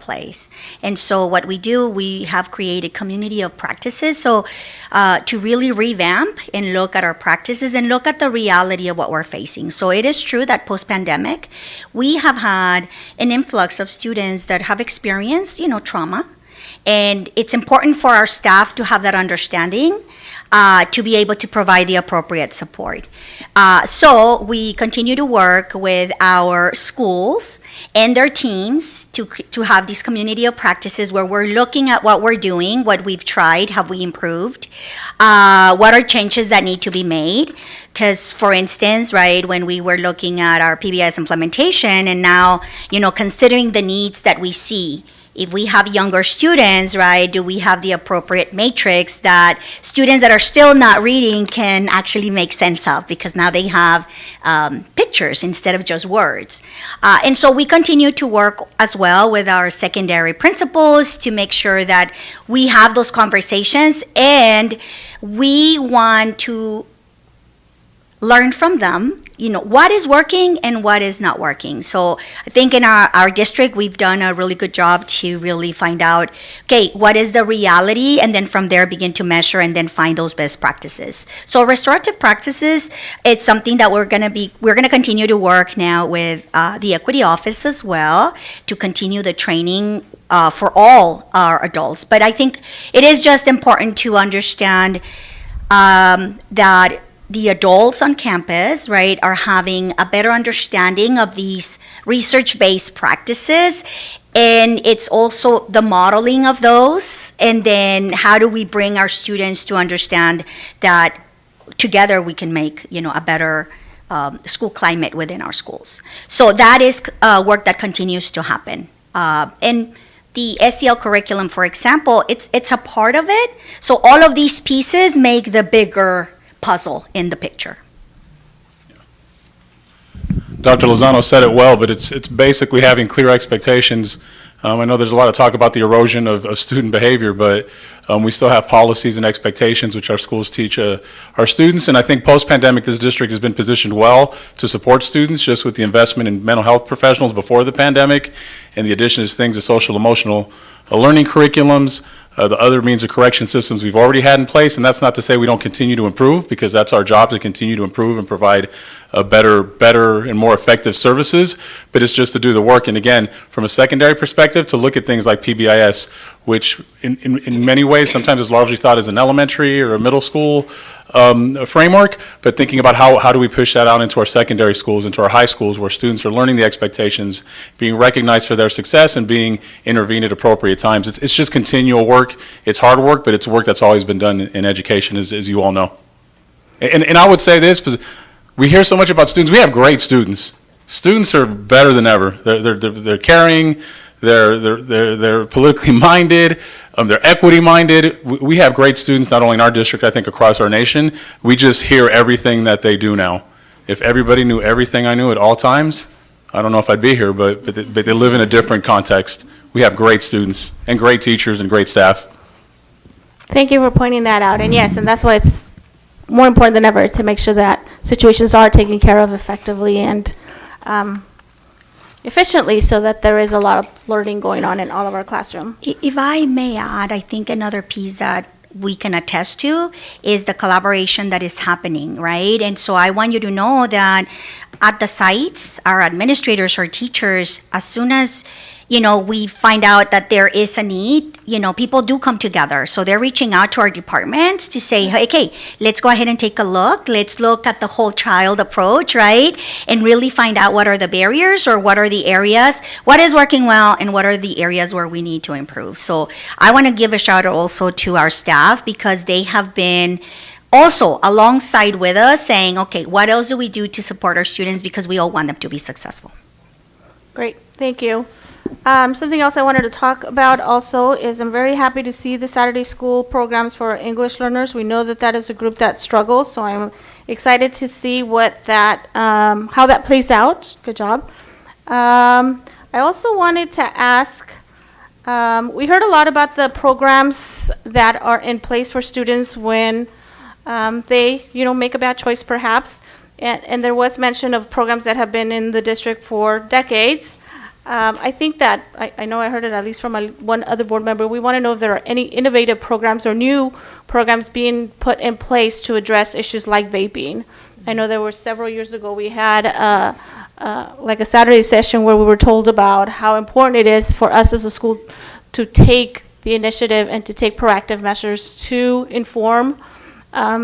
place. And so what we do, we have created community of practices. So to really revamp and look at our practices and look at the reality of what we're facing. So it is true that post-pandemic, we have had an influx of students that have experienced, trauma. And it's important for our staff to have that understanding, to be able to provide the appropriate support. So we continue to work with our schools and their teams to have these community of practices where we're looking at what we're doing, what we've tried, have we improved, what are changes that need to be made. Because, for instance, right, when we were looking at our PBIS implementation and now, considering the needs that we see, if we have younger students, right, do we have the appropriate matrix that students that are still not reading can actually make sense of, because now they have pictures instead of just words. And so we continue to work as well with our secondary principals to make sure that we have those conversations, and we want to learn from them, what is working and what is not working. So I think in our district, we've done a really good job to really find out, okay, what is the reality, and then from there begin to measure and then find those best practices. So restorative practices, it's something that we're going to continue to work now with the equity office as well to continue the training for all our adults. But I think it is just important to understand that the adults on campus, right, are having a better understanding of these research-based practices, and it's also the modeling of those, and then how do we bring our students to understand that together we can make, a better school climate within our schools. So that is work that continues to happen. And the SEL curriculum, for example, it's a part of it. So all of these pieces make the bigger puzzle in the picture. Dr. Lozano said it well, but it's basically having clear expectations. I know there's a lot of talk about the erosion of student behavior, but we still have policies and expectations which our schools teach our students. And I think post-pandemic, this district has been positioned well to support students, just with the investment in mental health professionals before the pandemic, and the addition of things to social emotional learning curriculums, the other means of correction systems we've already had in place. And that's not to say we don't continue to improve, because that's our job, to continue to improve and provide better and more effective services, but it's just to do the work. And again, from a secondary perspective, to look at things like PBIS, which in many ways sometimes is largely thought as an elementary or a middle school framework, but thinking about how do we push that out into our secondary schools, into our high schools, where students are learning the expectations, being recognized for their success, and being intervened at appropriate times. It's just continual work. It's hard work, but it's work that's always been done in education, as you all know. And I would say this, because we hear so much about students. We have great students. Students are better than ever. They're caring. They're politically minded. They're equity minded. We have great students, not only in our district, I think across our nation. We just hear everything that they do now. If everybody knew everything I knew at all times, I don't know if I'd be here, but they live in a different context. We have great students and great teachers and great staff. Thank you for pointing that out. And yes, and that's why it's more important than ever to make sure that situations are taken care of effectively and efficiently, so that there is a lot of learning going on in all of our classroom. If I may add, I think another piece that we can attest to is the collaboration that is happening, right? And so I want you to know that at the sites, our administrators or teachers, as soon as we find out that there is a need, people do come together. So they're reaching out to our departments to say, hey, okay, let's go ahead and take a look. Let's look at the whole child approach, right? And really find out what are the barriers, or what are the areas, what is working well, and what are the areas where we need to improve. So I want to give a shout out also to our staff, because they have been also alongside with us saying, okay, what else do we do to support our students, because we all want them to be successful. Great, thank you. Something else I wanted to talk about also is I'm very happy to see the Saturday school programs for English learners. We know that is a group that struggles, so I'm excited to see what how that plays out. Good job. I also wanted to ask, we heard a lot about the programs that are in place for students when they, make a bad choice perhaps, and there was mention of programs that have been in the district for decades. I think that, I know I heard it at least from one other board member, we want to know if there are any innovative programs or new programs being put in place to address issues like vaping. I know there were several years ago, we had like a Saturday session where we were told about how important it is for us as a school to take the initiative and to take proactive measures to inform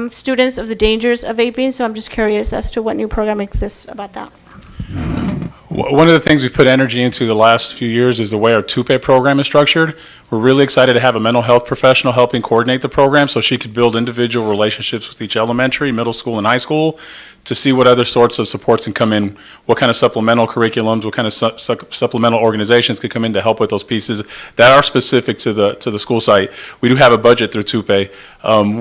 students of the dangers of vaping. So I'm just curious as to what new program exists about that. One of the things we've put energy into the last few years is the way our TUPE program is structured. We're really excited to have a mental health professional helping coordinate the program so she could build individual relationships with each elementary, middle school, and high school to see what other sorts of supports can come in, what kind of supplemental curriculums, what kind of supplemental organizations could come in to help with those pieces that are specific to the school site. We do have a budget through TUPE,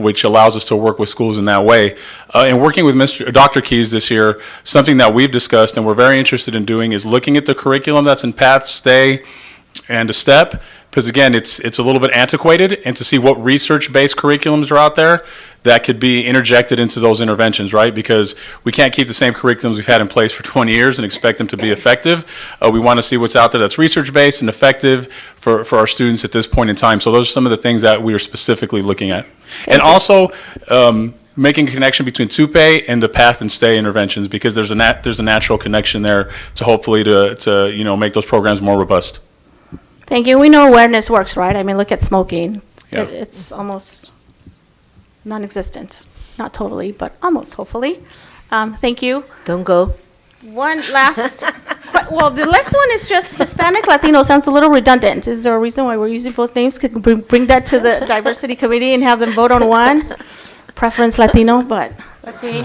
which allows us to work with schools in that way. And working with Dr. Keys this year, something that we've discussed and we're very interested in doing is looking at the curriculum that's in PATH, STAY, and a STEP, because again, it's a little bit antiquated, and to see what research-based curriculums are out there that could be interjected into those interventions, right? Because we can't keep the same curriculums we've had in place for 20 years and expect them to be effective. We want to see what's out there that's research-based and effective for our students at this point in time. So those are some of the things that we are specifically looking at. And also, making a connection between TUPE and the PATH and STAY interventions, because there's a natural connection there to hopefully to make those programs more robust. Thank you. We know awareness works, right? I mean, look at smoking. Yeah. It's almost non-existent. Not totally, but almost, hopefully. Thank you. Don't go. One last, well, the last one is just Hispanic Latino sounds a little redundant. Is there a reason why we're using both names? Could bring that to the diversity committee and have them vote on one? Preference Latino, but that's me.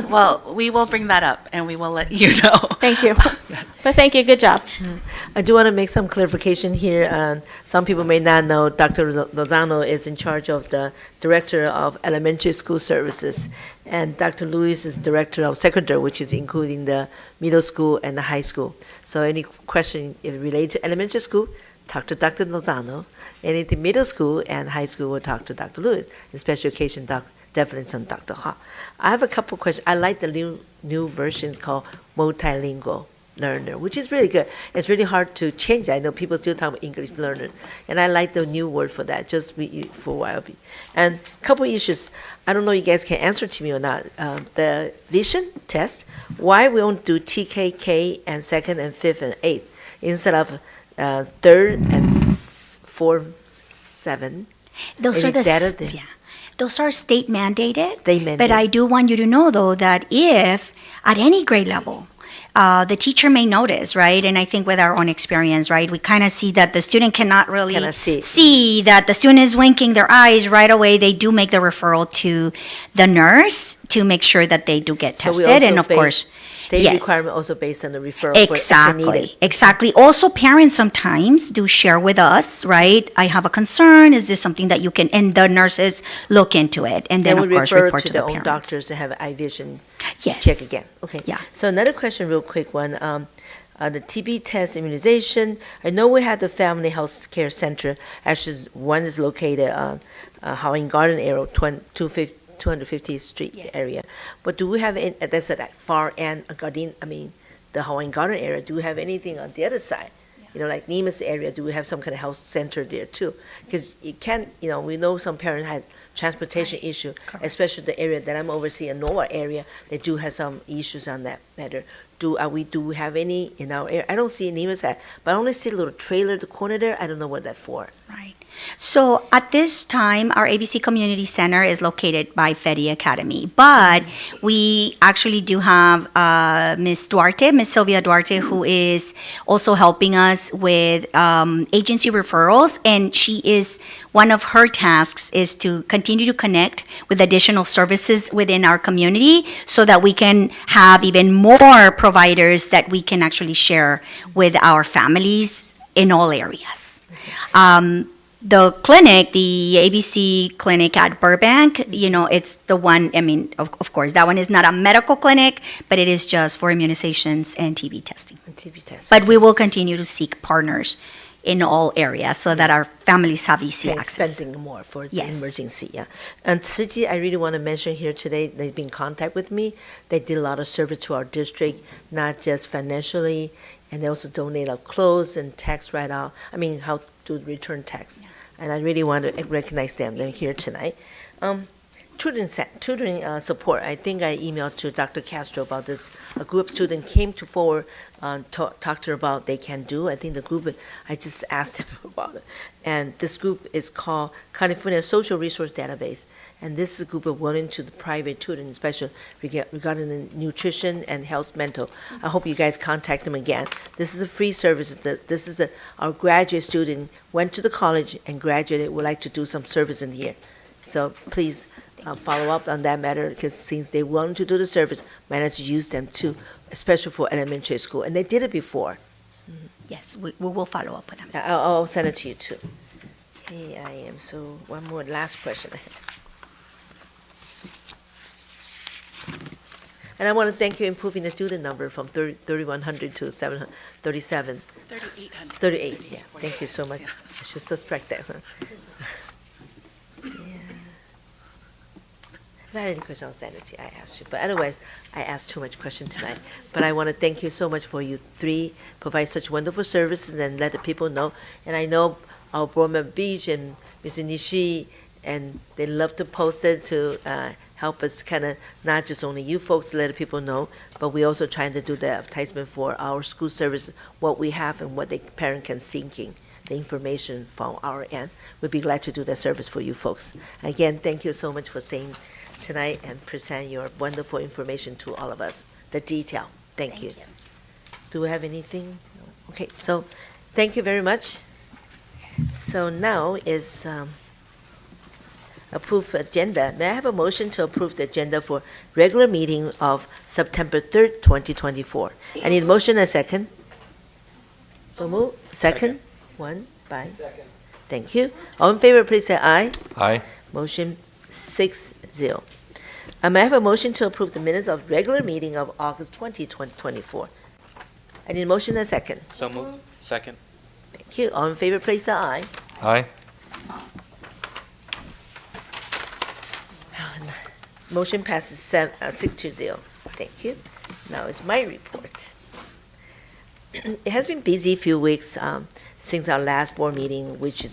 Well, we will bring that up and we will let you know. Thank you. But thank you. Good job. I do want to make some clarification here. Some people may not know Dr. Lozano is in charge of the Director of Elementary School Services, and Dr. Lewis is Director of Secondary, which is including the middle school and the high school. So any question related to elementary school, talk to Dr. Lozano. Anything middle school and high school, will talk to Dr. Lewis. In special education, definitely some Dr. Ha. I have a couple questions. I like the new versions called multilingual learner, which is really good. It's really hard to change that. I know people still talk about English learner, and I like the new word for that, just for a while. And a couple issues, I don't know you guys can answer to me or not. The vision test, why we don't do TKK and second and fifth and eighth instead of third and fourth, 7? Those are the Those are state mandated. State mandated. But I do want you to know, though, that if at any grade level, the teacher may notice, right? And I think with our own experience, right, we kind of see that the student cannot really see that the student is winking their eyes right away. They do make the referral to the nurse to make sure that they do get tested. And of course, state requirement also based on the referral. Exactly. Also, parents sometimes do share with us, right? I have a concern. Is this something that you can? And the nurses look into it, and then of course report to the own parents. doctors to have eye vision Yes. check again. Okay. Yeah. So another question, real quick one. The TB test immunization. I know we had the Family Health Care Center. Actually, one is located on Howing Garden area, 250th Street area. But do we have any, that's at far end, the Hawaiian Garden area, do we have anything on the other side? You know, like Nemus area, do we have some kind of health center there too? Because you can't, we know some parents had transportation issue, especially the area that I'm overseeing, Noah area, they do have some issues on that matter. Do we have any in our area? I don't see Nemus at, but I only see a little trailer at the corner there. I don't know what that's for. Right. So at this time, our ABC Community Center is located by Fedi Academy, but we actually do have Miss Sylvia Duarte, who is also helping us with agency referrals, and one of her tasks is to continue to connect with additional services within our community so that we can have even more providers that we can actually share with our families in all areas. The clinic, the ABC clinic at Burbank, it's the one, of course, that one is not a medical clinic, but it is just for immunizations and TB testing. But we will continue to seek partners in all areas so that our families have easy access. Spending more for the emergency, yeah. And Tzu Chi, I really want to mention here today, they've been in contact with me. They did a lot of service to our district, not just financially, and they also donate our clothes and tax write-off, how to return tax. And I really want to recognize them. They're here tonight. tutoring support. I think I emailed to Dr. Castro about this. A group of students came to forward, talked to her about they can do. I think the group, I just asked them about it. And this group is called California Social Resource Database. And this is a group of willing to the private tutoring, especially regarding the nutrition and health mental. I hope you guys contact them again. This is a free service. This is our graduate student went to the college and graduated, would like to do some service in here. So please follow up on that matter, because since they want to do the service, might as well use them too, especially for elementary school. And they did it before. Yes, we will follow up with them. I'll send it to you too. Okay, I am, so one more last question. And I want to thank you improving the student number from 3,100 to 737. 3,800. 38, yeah. Thank you so much. I should suspect that. Yeah. If I had any question, I'll send it to you. I asked you. But otherwise, I asked too much question tonight. But I want to thank you so much for you three provide such wonderful services and let the people know. And I know our board member Beach and Mr. Nishi, and they love to post it to help us kind of, not just only you folks to let the people know, but we also trying to do the advertisement for our school service, what we have and what the parent can seeking, the information from our end. We'd be glad to do that service for you folks. Again, thank you so much for staying tonight and present your wonderful information to all of us, the detail. Thank you. Do we have anything? No. Okay, so thank you very much. So now is approved agenda. May I have a motion to approve the agenda for regular meeting of September 3rd, 2024? I need a motion and a second. So move. Second? One by. Second. Thank you. All in favor, please say aye. Aye. Motion 6-0. May I have a motion to approve the minutes of regular meeting of August 20, 2024? I need a motion and a second. So moved. Second. Thank you. All in favor, please say aye. Aye. Motion passes 6-0. Thank you. Now is my report. It has been busy few weeks since our last board meeting, which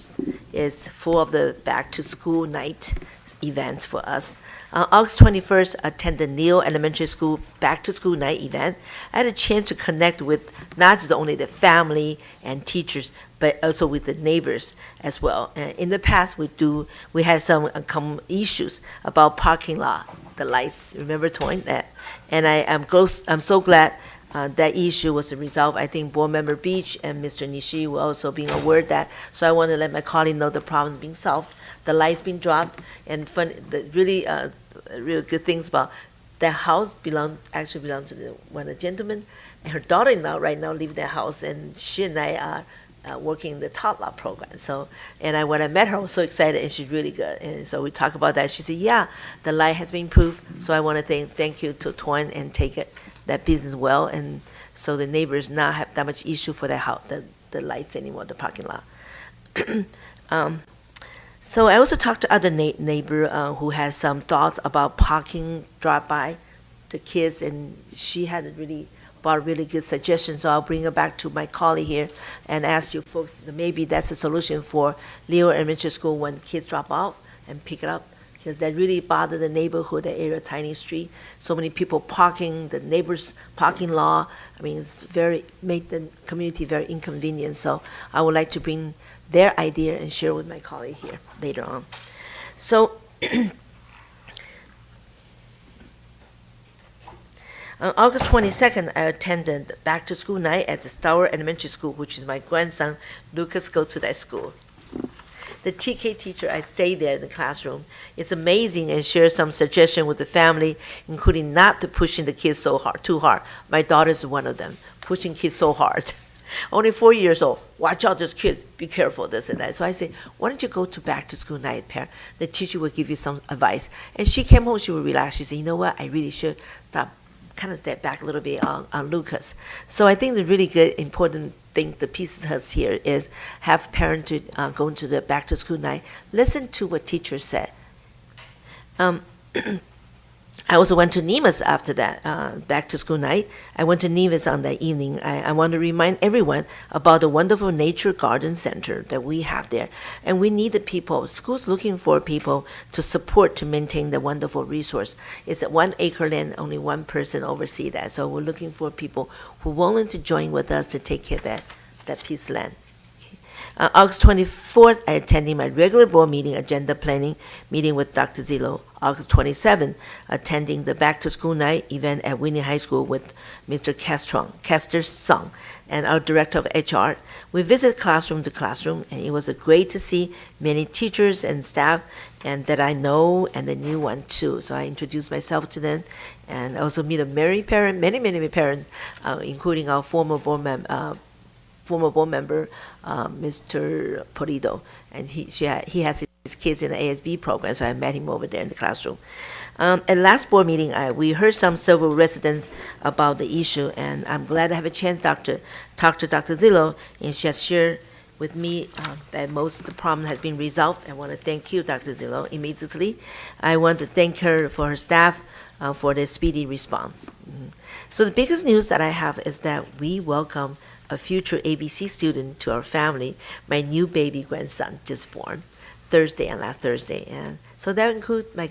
is full of the back to school night events for us. August 21st, attended Neal Elementary School back to school night event. I had a chance to connect with not just only the family and teachers, but also with the neighbors as well. In the past, we had some common issues about parking lot, the lights. Remember, Toyn, that? And I'm so glad that issue was resolved. I think Board Member Beach and Mr. Nishi will also be aware of that. So I want to let my colleague know the problem being solved, the lights being dropped, and the really good things about that house actually belonged to one of the gentlemen, and her daughter-in-law right now live in that house, and she and I are working in the toddler program. So, and when I met her, I was so excited, and she's really good. And so we talked about that. She said, "Yeah, the light has been improved." So I want to thank you to Toyn and take that business well, and so the neighbors not have that much issue for the house, the lights anymore, the parking lot. So I also talked to other neighbor who has some thoughts about parking drive by the kids, and she had brought really good suggestions. So I'll bring her back to my colleague here and ask you folks, maybe that's a solution for Leo Elementary School when kids drop off and pick it up, because that really bothered the neighborhood, the area, tiny street. So many people parking, the neighbors' parking lot. I mean, it's made the community very inconvenient. So I would like to bring their idea and share with my colleague here later on. So on August 22nd, I attended back to school night at the Stour Elementary School, which is my grandson Lucas go to that school. The TK teacher, I stayed there in the classroom. It's amazing, and share some suggestion with the family, including not to pushing the kids too hard. My daughter's one of them, pushing kids so hard. Only 4 years old. Watch out, this kid. Be careful, this and that. So I say, why don't you go to back to school night, parent? The teacher will give you some advice. And she came home, she would relax. She said, you know what? I really should step back a little bit on Lucas. So I think the really good, important thing, the pieces has here is have parents to go into the back to school night, listen to what teachers said. I also went to Nevis after that, back to school night. I went to Nevis on that evening. I want to remind everyone about the wonderful nature garden center that we have there. And we need the people, schools looking for people to support to maintain the wonderful resource. It's a 1 acre land, only one person oversee that. So we're looking for people who are willing to join with us to take care of that piece of land. August 24th, I attended my regular board meeting, agenda planning meeting with Dr. Zillow. August 27th, attending the back to school night event at Whitney High School with Mr. Castor Song and our director of HR. We visited classroom to classroom, and it was great to see many teachers and staff and that I know and the new one too. So I introduced myself to them, and also meet a many parents, including our former board member, Mr. Polido, and he has his kids in the ASB program, so I met him over there in the classroom. At last board meeting, we heard several residents about the issue, and I'm glad I have a chance to talk to Dr. Zillow, and she has shared with me that most of the problem has been resolved. I want to thank you, Dr. Zillow, immediately. I want to thank her for her staff for their speedy response. So the biggest news that I have is that we welcome a future ABC student to our family, my new baby grandson just born last Thursday. And so that includes my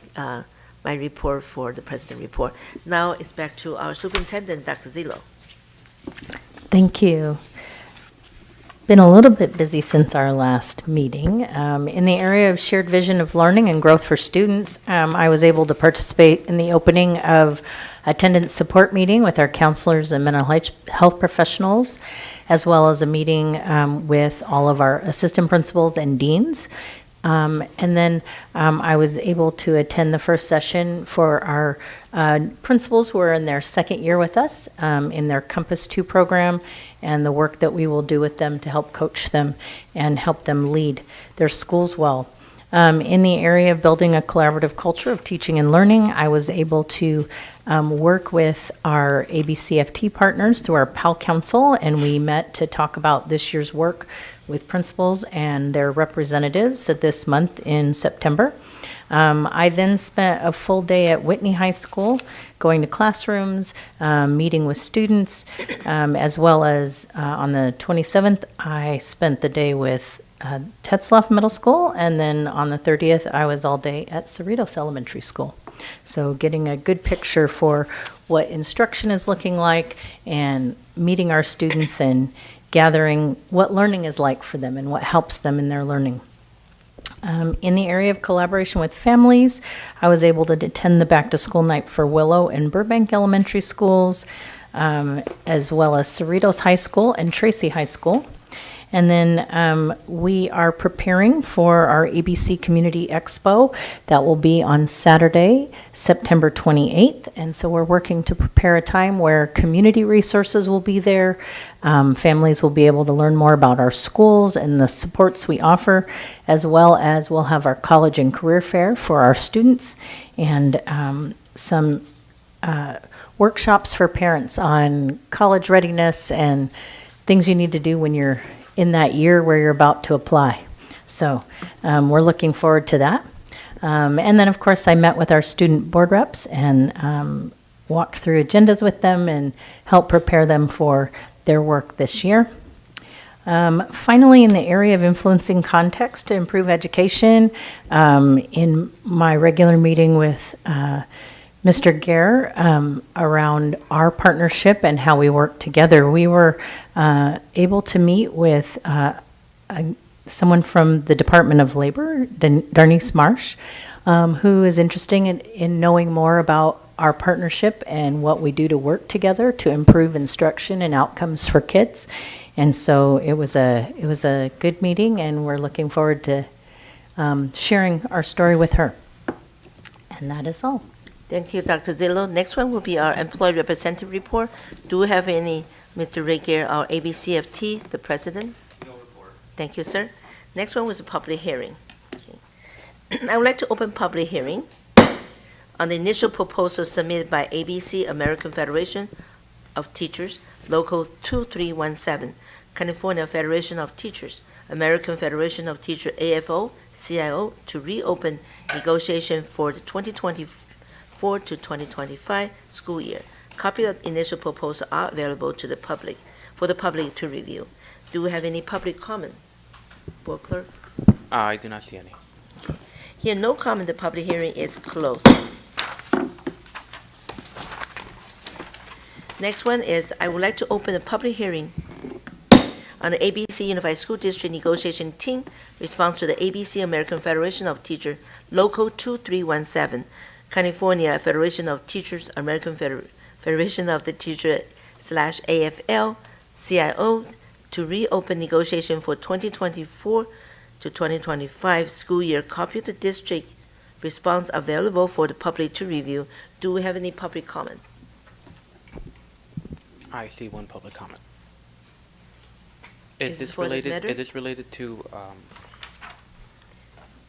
report for the president report. Now it's back to our superintendent, Dr. Zillow. Thank you. Been a little bit busy since our last meeting. In the area of shared vision of learning and growth for students, I was able to participate in the opening of attendance support meeting with our counselors and mental health professionals, as well as a meeting with all of our assistant principals and deans. And then I was able to attend the first session for our principals who are in their second year with us in their Compass 2 program, and the work that we will do with them to help coach them and help them lead their schools well. In the area of building a collaborative culture of teaching and learning, I was able to work with our ABCFT partners through our PAL Council, and we met to talk about this year's work with principals and their representatives this month in September. I then spent a full day at Whitney High School, going to classrooms, meeting with students, as well as on the 27th, I spent the day with Tetzlaff Middle School, and then on the 30th, I was all day at Cerritos Elementary School. So getting a good picture for what instruction is looking like and meeting our students and gathering what learning is like for them and what helps them in their learning. In the area of collaboration with families, I was able to attend the back to school night for Willow and Burbank Elementary Schools, as well as Cerritos High School and Tracy High School. And then we are preparing for our ABC Community Expo. That will be on Saturday, September 28th. And so we're working to prepare a time where community resources will be there. Families will be able to learn more about our schools and the supports we offer, as well as we'll have our college and career fair for our students, and some workshops for parents on college readiness and things you need to do when you're in that year where you're about to apply. So we're looking forward to that. And then, of course, I met with our student board reps and walked through agendas with them and helped prepare them for their work this year. Finally, in the area of influencing context to improve education, in my regular meeting with Mr. Gare around our partnership and how we work together, we were able to meet with someone from the Department of Labor, Darnice Marsh, who is interested in knowing more about our partnership and what we do to work together to improve instruction and outcomes for kids. And so it was a good meeting, and we're looking forward to sharing our story with her. And that is all. Thank you, Dr. Zillow. Next one will be our employee representative report. Do we have any, Mr. Ray Gare, our ABCFT, the president? No report. Thank you, sir. Next one was a public hearing. Okay. I would like to open public hearing on the initial proposal submitted by ABC, American Federation of Teachers, Local 2317, California Federation of Teachers, American Federation of Teachers, AFO, CIO, to reopen negotiation for the 2024 2024 to 2025 school year. Copies of initial proposal are available to the public, for the public to review. Do we have any public comment? Board Clerk? I do not see any. Here, no comment, the public hearing is closed. Next one is, I would like to open a public hearing on the ABC Unified School District Negotiation Team response to the ABC American Federation of Teachers Local 2317, California Federation of Teachers American Federation of the Teacher / AFL CIO to reopen negotiation for 2024 to 2025 school year. Copy of the district response available for the public to review. Do we have any public comment? I see one public comment. Is this for this matter? Is this related to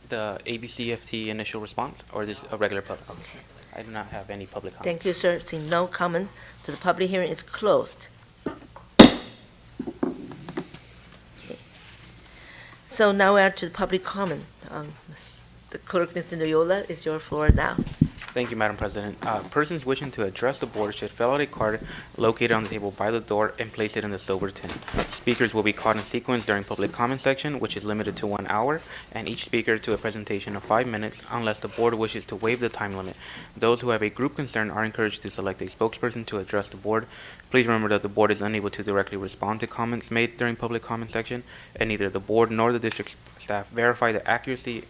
the ABCFT initial response, or is this a regular public comment? Okay. I do not have any public comment. Thank you, sir. Seeing no comment, so the public hearing is closed. Okay. So now we are to the public comment. The clerk, Mr. Noyola, is your floor now. Thank you, Madam President. Persons wishing to address the board should fill out a card located on the table by the door and place it in the silver tin. Speakers will be called in sequence during public comment section, which is limited to 1 hour, and each speaker to a presentation of 5 minutes, unless the board wishes to waive the time limit. Those who have a group concern are encouraged to select a spokesperson to address the board. Please remember that the board is unable to directly respond to comments made during public comment section, and neither the board nor the district staff verify the accuracy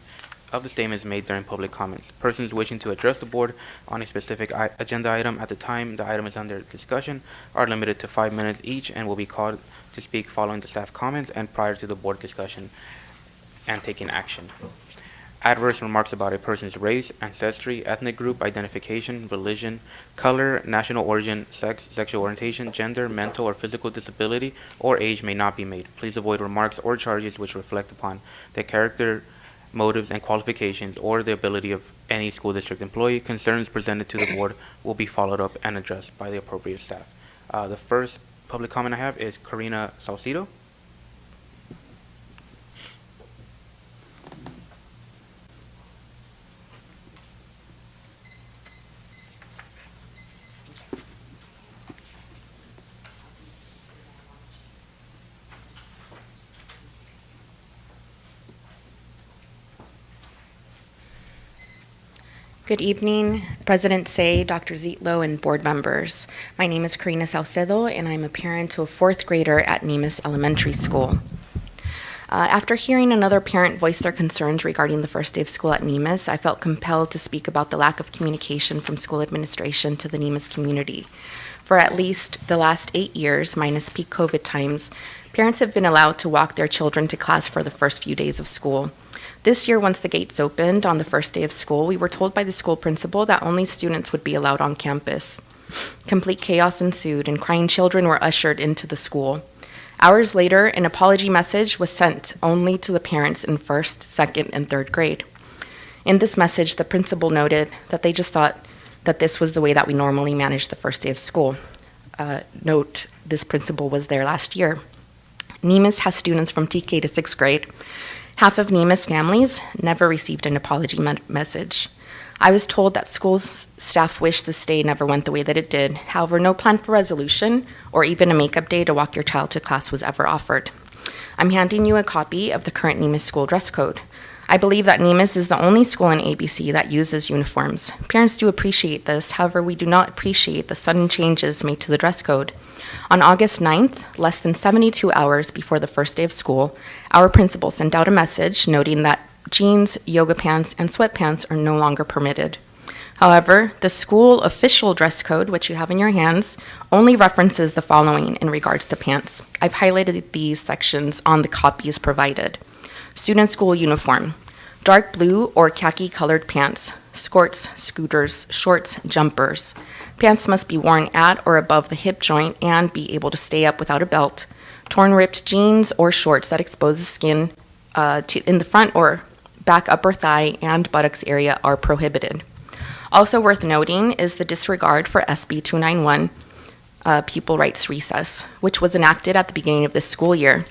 of the statements made during public comments. Persons wishing to address the board on a specific agenda item at the time the item is under discussion are limited to 5 minutes each and will be called to speak following the staff comments and prior to the board discussion and taking action. Adverse remarks about a person's race, ancestry, ethnic group, identification, religion, color, national origin, sex, sexual orientation, gender, mental or physical disability, or age may not be made. Please avoid remarks or charges which reflect upon the character, motives, and qualifications or the ability of any school district employee. Concerns presented to the board will be followed up and addressed by the appropriate staff. The first public comment I have is Karina Salcido. Good evening, President Say, Dr. Zietlow, and board members. My name is Karina Salcedo, and I'm a parent to a fourth grader at Nemus Elementary School. After hearing another parent voice their concerns regarding the first day of school at Nemus, I felt compelled to speak about the lack of communication from school administration to the Nemus community. For at least the last 8 years, minus peak COVID times, parents have been allowed to walk their children to class for the first few days of school. This year, once the gates opened on the first day of school, we were told by the school principal that only students would be allowed on campus. Complete chaos ensued, and crying children were ushered into the school. Hours later, an apology message was sent only to the parents in first, second, and third grade. In this message, the principal noted that they just thought that this was the way that we normally manage the first day of school. Note, this principal was there last year. Nemus has students from TK to 6th grade. Half of Nemus families never received an apology message. I was told that school staff wished this day never went the way that it did. However, no plan for resolution or even a makeup day to walk your child to class was ever offered. I'm handing you a copy of the current Nemus school dress code. I believe that Nemus is the only school in ABC that uses uniforms. Parents do appreciate this. However, we do not appreciate the sudden changes made to the dress code. On August 9th, less than 72 hours before the first day of school, our principal sent out a message noting that jeans, yoga pants, and sweatpants are no longer permitted. However, the school official dress code, which you have in your hands, only references the following in regards to pants. I've highlighted these sections on the copies provided. Student school uniform, dark blue or khaki colored pants, skirts, scooters, shorts, jumpers. Pants must be worn at or above the hip joint and be able to stay up without a belt. Torn ripped jeans or shorts that expose the skin in the front or back upper thigh and buttocks area are prohibited. Also worth noting is the disregard for SB 291, Pupil Rights Recess, which was enacted at the beginning of this school year.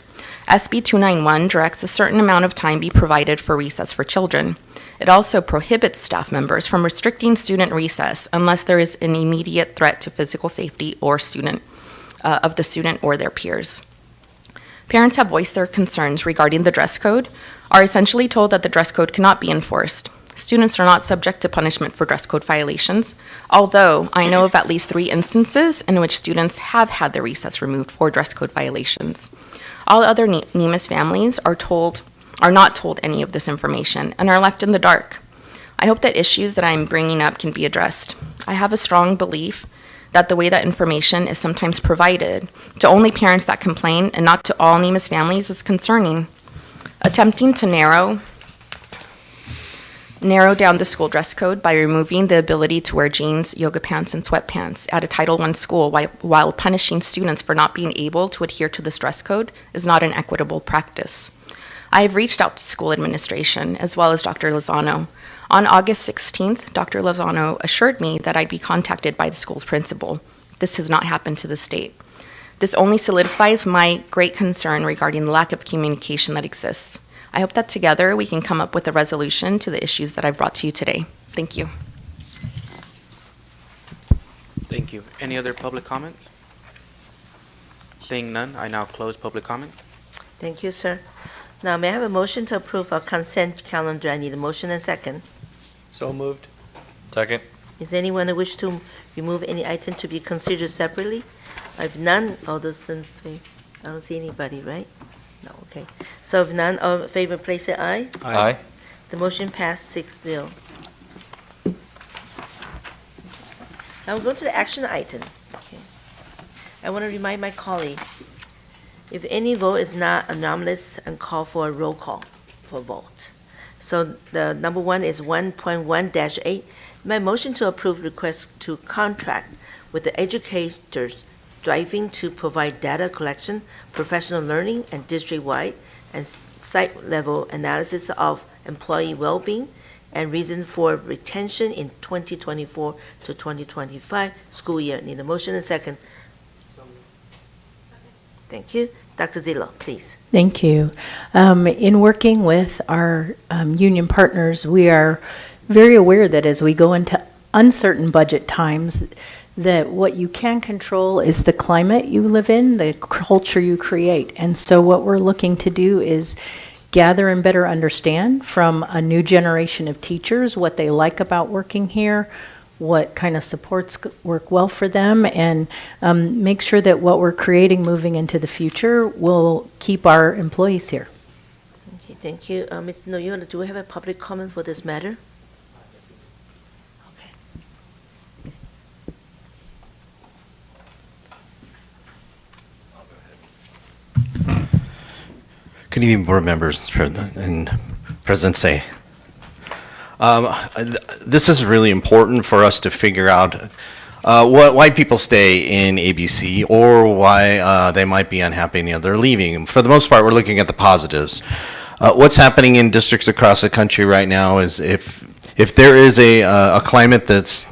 SB 291 directs a certain amount of time be provided for recess for children. It also prohibits staff members from restricting student recess unless there is an immediate threat to physical safety or of the student or their peers. Parents have voiced their concerns regarding the dress code, are essentially told that the dress code cannot be enforced. Students are not subject to punishment for dress code violations, although I know of at least 3 instances in which students have had their recess removed for dress code violations. All other NEMIS families are not told any of this information and are left in the dark. I hope that issues that I'm bringing up can be addressed. I have a strong belief that the way that information is sometimes provided to only parents that complain and not to all NEMIS families is concerning. Attempting to narrow down the school dress code by removing the ability to wear jeans, yoga pants, and sweatpants at a Title I school while punishing students for not being able to adhere to this dress code is not an equitable practice. I have reached out to school administration as well as Dr. Lozano. On August 16th, Dr. Lozano assured me that I'd be contacted by the school's principal. This has not happened to this date. This only solidifies my great concern regarding the lack of communication that exists. I hope that together we can come up with a resolution to the issues that I've brought to you today. Thank you. Thank you. Any other public comments? Seeing none, I now close public comments. Thank you, sir. Now, may I have a motion to approve our consent calendar? I need a motion and second. So moved. Second. Is there anyone who wish to remove any item to be considered separately? If none, all those in favor? I don't see anybody, right? No, okay. So if none, all in favor, please say aye. Aye. The motion passed 6-0. Now we'll go to the action item. Okay. I want to remind my colleague, if any vote is not anomalous, and call for a roll call for vote. So the number 1 is 1.1-8. My motion to approve request to contract with the educators striving to provide data collection, professional learning, and district-wide and site-level analysis of employee well-being and reason for retention in 2024 to 2025 school year. Need a motion and second. Thank you. Dr. Zillo, please. Thank you. In working with our union partners, we are very aware that as we go into uncertain budget times, that what you can control is the climate you live in, the culture you create. And so what we're looking to do is gather and better understand from a new generation of teachers what they like about working here, what kind of supports work well for them, and make sure that what we're creating moving into the future will keep our employees here. Okay, thank you. Ms. Noyola, do we have a public comment for this matter? Good evening, board members and President Say. This is really important for us to figure out why people stay in ABC or why they might be unhappy and they're leaving. For the most part, we're looking at the positives. What's happening in districts across the country right now is if there is a climate that's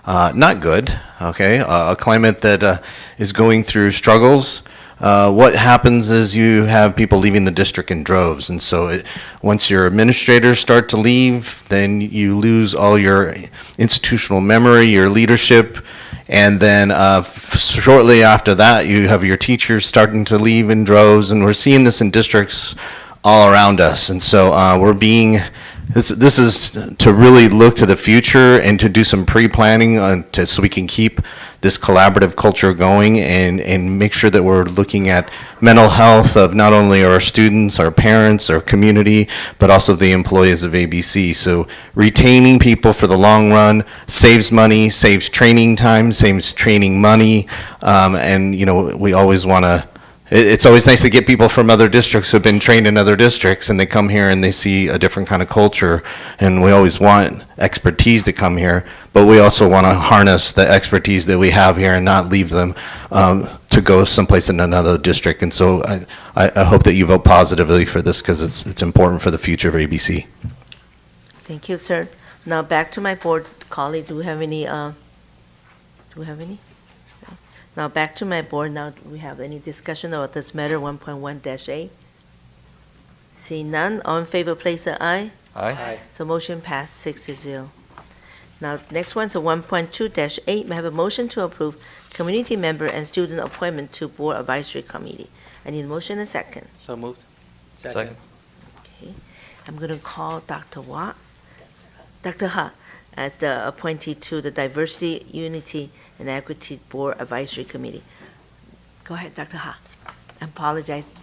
not good, okay, a climate that is going through struggles, what happens is you have people leaving the district in droves, and so once your administrators start to leave, then you lose all your institutional memory, your leadership, and then shortly after that, you have your teachers starting to leave in droves, and we're seeing this in districts all around us, and so this is to really look to the future and to do some pre-planning so we can keep this collaborative culture going and make sure that we're looking at mental health of not only our students, our parents, our community, but also the employees of ABC. So retaining people for the long run saves money, saves training time, saves training money, and we always want to. It's always nice to get people from other districts who have been trained in other districts and they come here and they see a different kind of culture, and we always want expertise to come here, but we also want to harness the expertise that we have here and not leave them to go someplace in another district. And so I hope that you vote positively for this because it's important for the future of ABC. Thank you, sir. Now back to my board colleague. Do we have any? Now back to my board. Now, do we have any discussion about this matter 1.1-8? See none. All in favor, please say aye. Aye. So motion passed 6-0. Now, next one's a 1.2-8. May I have a motion to approve community member and student appointment to Board Advisory Committee? I need a motion and a second. So moved. Second. Okay. I'm going to call Dr. Dr. Ha, as the appointee to the Diversity, Unity, and Equity Board Advisory Committee. Go ahead, Dr. Ha. I apologize.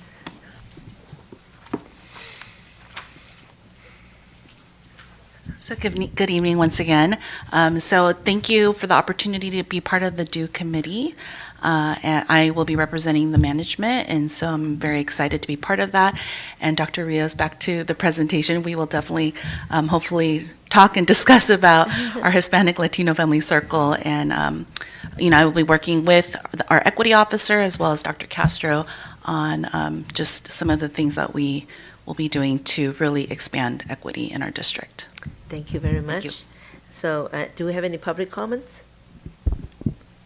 So good evening once again. So thank you for the opportunity to be part of the DO committee. And I will be representing the management, and so I'm very excited to be part of that. And Dr. Rios, back to the presentation, we will definitely, hopefully, talk and discuss about our Hispanic Latino Family Circle. And, I will be working with our equity officer as well as Dr. Castro on just some of the things that we will be doing to really expand equity in our district. Thank you very much. you. So, do we have any public comments?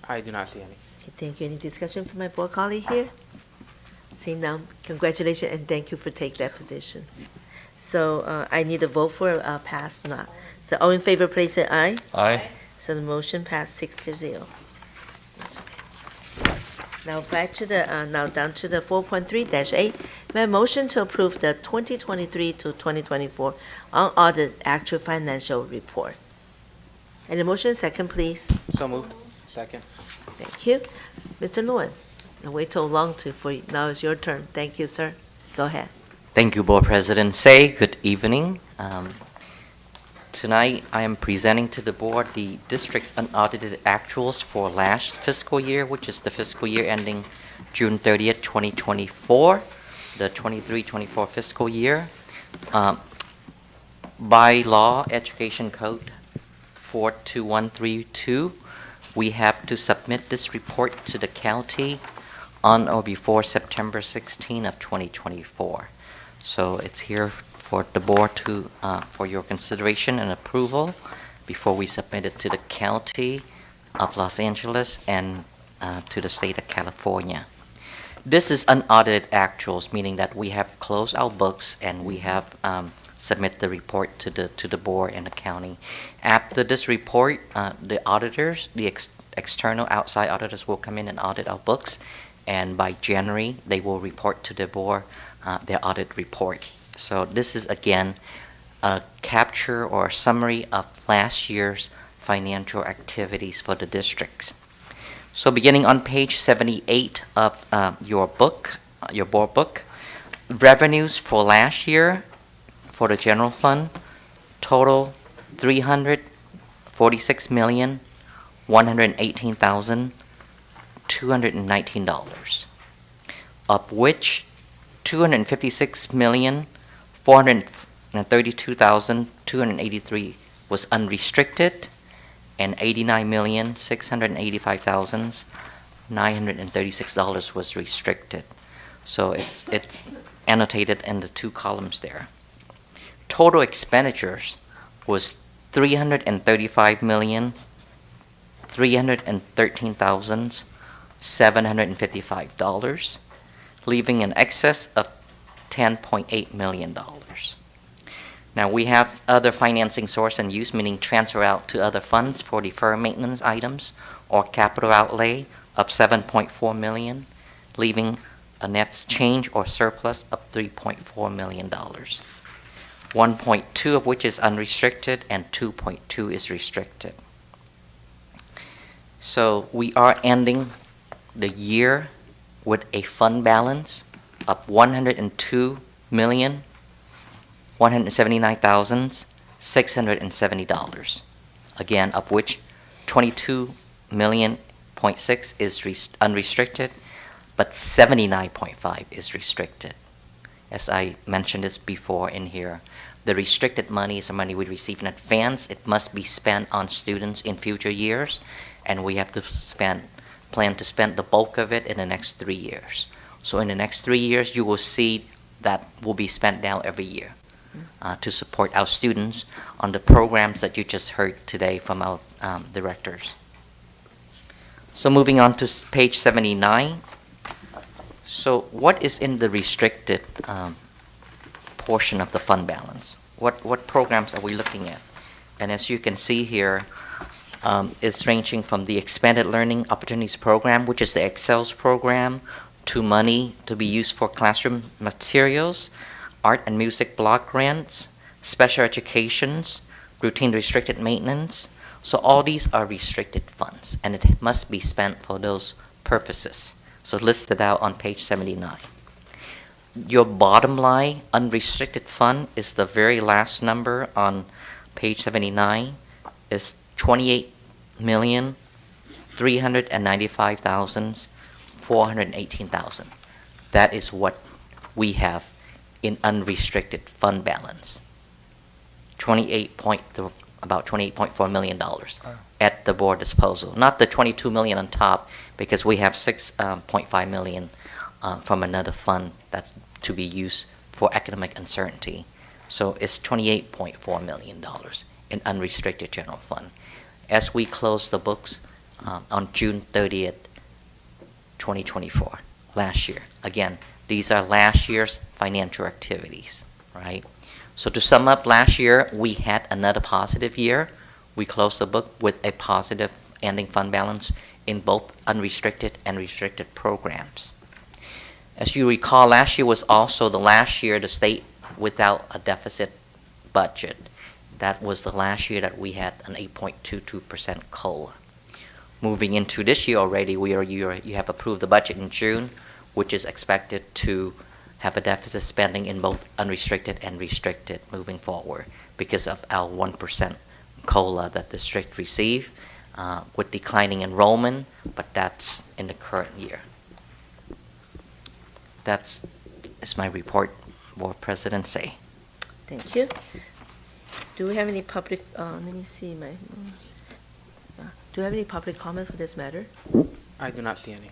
I do not see any. Okay, thank you. Any discussion from my board colleague here? Seeing none, congratulations and thank you for taking that position. So, I need a vote for pass or not. So, all in favor, please say aye. Aye. So the motion passed 6-0. That's okay. Now back to the, now down to the 4.3-8. May I have a motion to approve the 2023 to 2024 unaudited actual financial report? And the motion second, please. So moved. Second. Thank you. Mr. Nguyen, I wait till long to, for you. Now it's your turn. Thank you, sir. Go ahead. Thank you, Board President Say. Good evening. Tonight, I am presenting to the board the district's unaudited actuals for last fiscal year, which is the fiscal year ending June 30th, 2024, the 23-24 fiscal year. By law, Education Code 42132, we have to submit this report to the county on or before September 16 of 2024. So it's here for the board to, for your consideration and approval before we submit it to the county of Los Angeles and to the state of California. This is unaudited actuals, meaning that we have closed our books and we have submit the report to the board and the county. After this report, the auditors, the external outside auditors will come in and audit our books, and by January, they will report to the board their audit report. So this is, again, a capture or summary of last year's financial activities for the districts. So beginning on page 78 of your book, your board book, revenues for last year for the general fund total $346,118,219, of which $256,432,283 was unrestricted, and $89,685,936 was restricted. So it's annotated in the two columns there. Total expenditures was $335,313,755, leaving an excess of $10.8 million. Now we have other financing source and use, meaning transfer out to other funds for deferred maintenance items or capital outlay of $7.4 million, leaving a net change or surplus of $3.4 million. 1.2 of which is unrestricted and 2.2 is restricted. So we are ending the year with a fund balance of $102,179,670. Again, of which $22.6 million is unrestricted, but 79.5 is restricted. As I mentioned this before in here, the restricted money is the money we receive in advance. It must be spent on students in future years, and we have to plan to spend the bulk of it in the next 3 years. So in the next 3 years, you will see that will be spent down every year to support our students on the programs that you just heard today from our directors. So moving on to page 79. So what is in the restricted portion of the fund balance? what programs are we looking at? And as you can see here, it's ranging from the Expanded Learning Opportunities Program, which is the Excels program, to money to be used for classroom materials, art and music block grants, special educations, routine restricted maintenance. So all these are restricted funds, and it must be spent for those purposes. So listed out on page 79. Your bottom line unrestricted fund is the very last number on page 79, is 28,395,418,000. That is what we have in unrestricted fund balance. About $28.4 million at the board disposal. Not the $22 million on top, because we have $6.5 million from another fund that's to be used for academic uncertainty. So it's $28.4 million in unrestricted general fund. As we close the books on June 30th, 2024, last year. Again, these are last year's financial activities, right? So to sum up, last year we had another positive year. We closed the book with a positive ending fund balance in both unrestricted and restricted programs. As you recall, last year was also the last year the state without a deficit budget. That was the last year that we had an 8.22% COLA. Moving into this year already, you have approved the budget in June, which is expected to have a deficit spending in both unrestricted and restricted moving forward because of our 1% COLA that the district received with declining enrollment, but that's in the current year. That's my report, Board President Say. Thank you. Do we have any public, let me see my, do we have any public comment for this matter? I do not see any.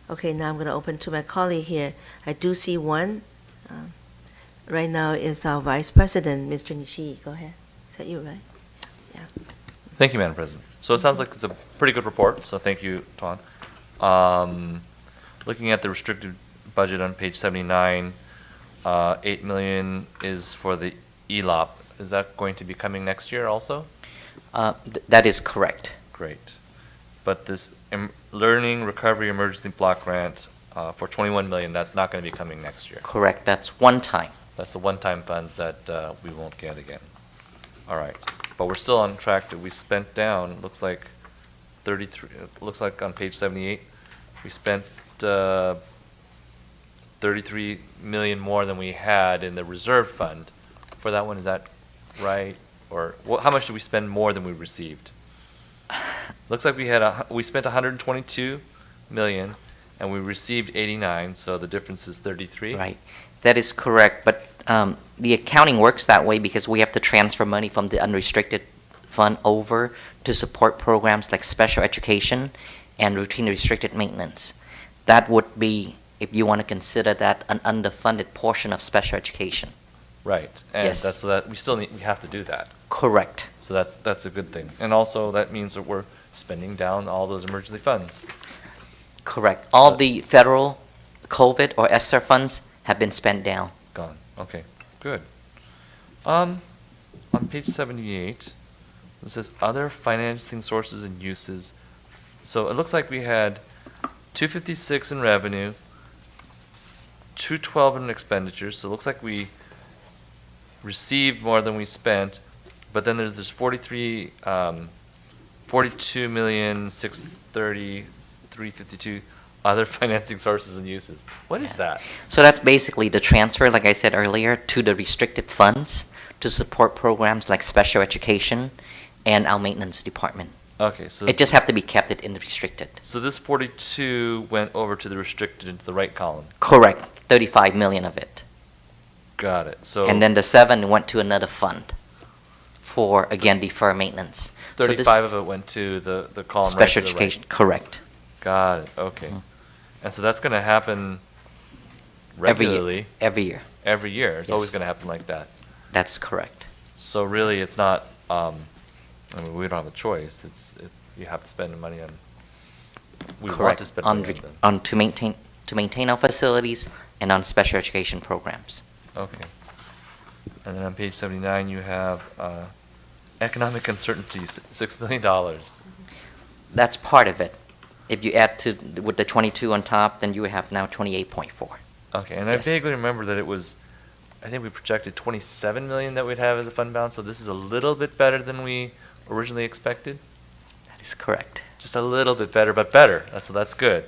Okay, now I'm going to open to my colleague here. I do see one. Right now is our Vice President, Mr. Nishii. Go ahead. Is that you, right? Yeah. Thank you, Madam President. So it sounds like it's a pretty good report, so thank you, Tuan. Looking at the restricted budget on page 79, $8 million is for the ELOP. Is that going to be coming next year also? That is correct. Great. But this Learning Recovery Emergency Block Grant for $21 million, that's not going to be coming next year. Correct. That's one time. That's the one-time funds that we won't get again. All right. But we're still on track that we spent down, looks like 33, looks like on page 78, we spent 33 million more than we had in the reserve fund for that one. Is that right? Or how much did we spend more than we received? Looks like we spent 122 million and we received 89, so the difference is 33. Right. That is correct, but the accounting works that way because we have to transfer money from the unrestricted fund over to support programs like special education and routine restricted maintenance. That would be, if you want to consider that, an underfunded portion of special education. Right, and Yes. that's so that we have to do that. Correct. So that's a good thing, and also that means that we're spending down all those emergency funds. Correct. All the federal COVID or ESSER funds have been spent down. Gone. Okay, good. On page 78, it says other financing sources and uses. So it looks like we had 256 in revenue, 212 in expenditures. So it looks like we received more than we spent, but then there's 42,630,352 other financing sources and uses. What is that? So that's basically the transfer, like I said earlier, to the restricted funds to support programs like special education and our maintenance department. Okay, so It just have to be kept it in the restricted. So this 42 went over to the restricted into the right column. Correct. 35 million of it. Got it. So And then the 7 went to another fund for, again, defer maintenance. So this- 35 of it went to the column right Special to the education, right. correct. Got it. Okay. And so that's going to happen Every year. regularly. Every year. Every year. It's always Yes. going to happen like that. That's correct. So really, it's not. I mean, we don't have a choice. You have to spend the money on. We want Correct. to spend On, money re- on them. to maintain our facilities and on special education programs. Okay. And then on page 79, you have economic uncertainties, $6 million. That's part of it. If you add to, with the 22 on top, then you have now 28.4. Okay, and Yes. I vaguely remember that it was, I think we projected 27 million that we'd have as a fund balance, so this is a little bit better than we originally expected? That is correct. Just a little bit better, but better. That's good.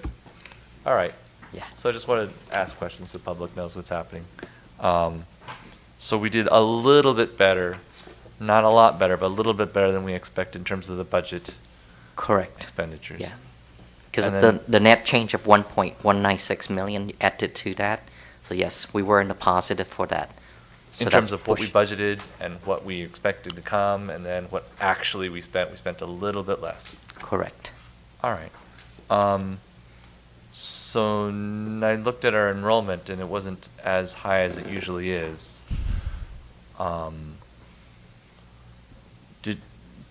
All right. Yeah. So I just want to ask questions so the public knows what's happening. So we did a little bit better, not a lot better, but a little bit better than we expected in terms of the budget Correct. expenditures. Yeah. Because And then- the net change of 1.196 million added to that. So yes, we were in the positive for that. So In terms that's of what we push- budgeted and what we expected to come, and then what actually we spent a little bit less. Correct. All right. So I looked at our enrollment, and it wasn't as high as it usually is.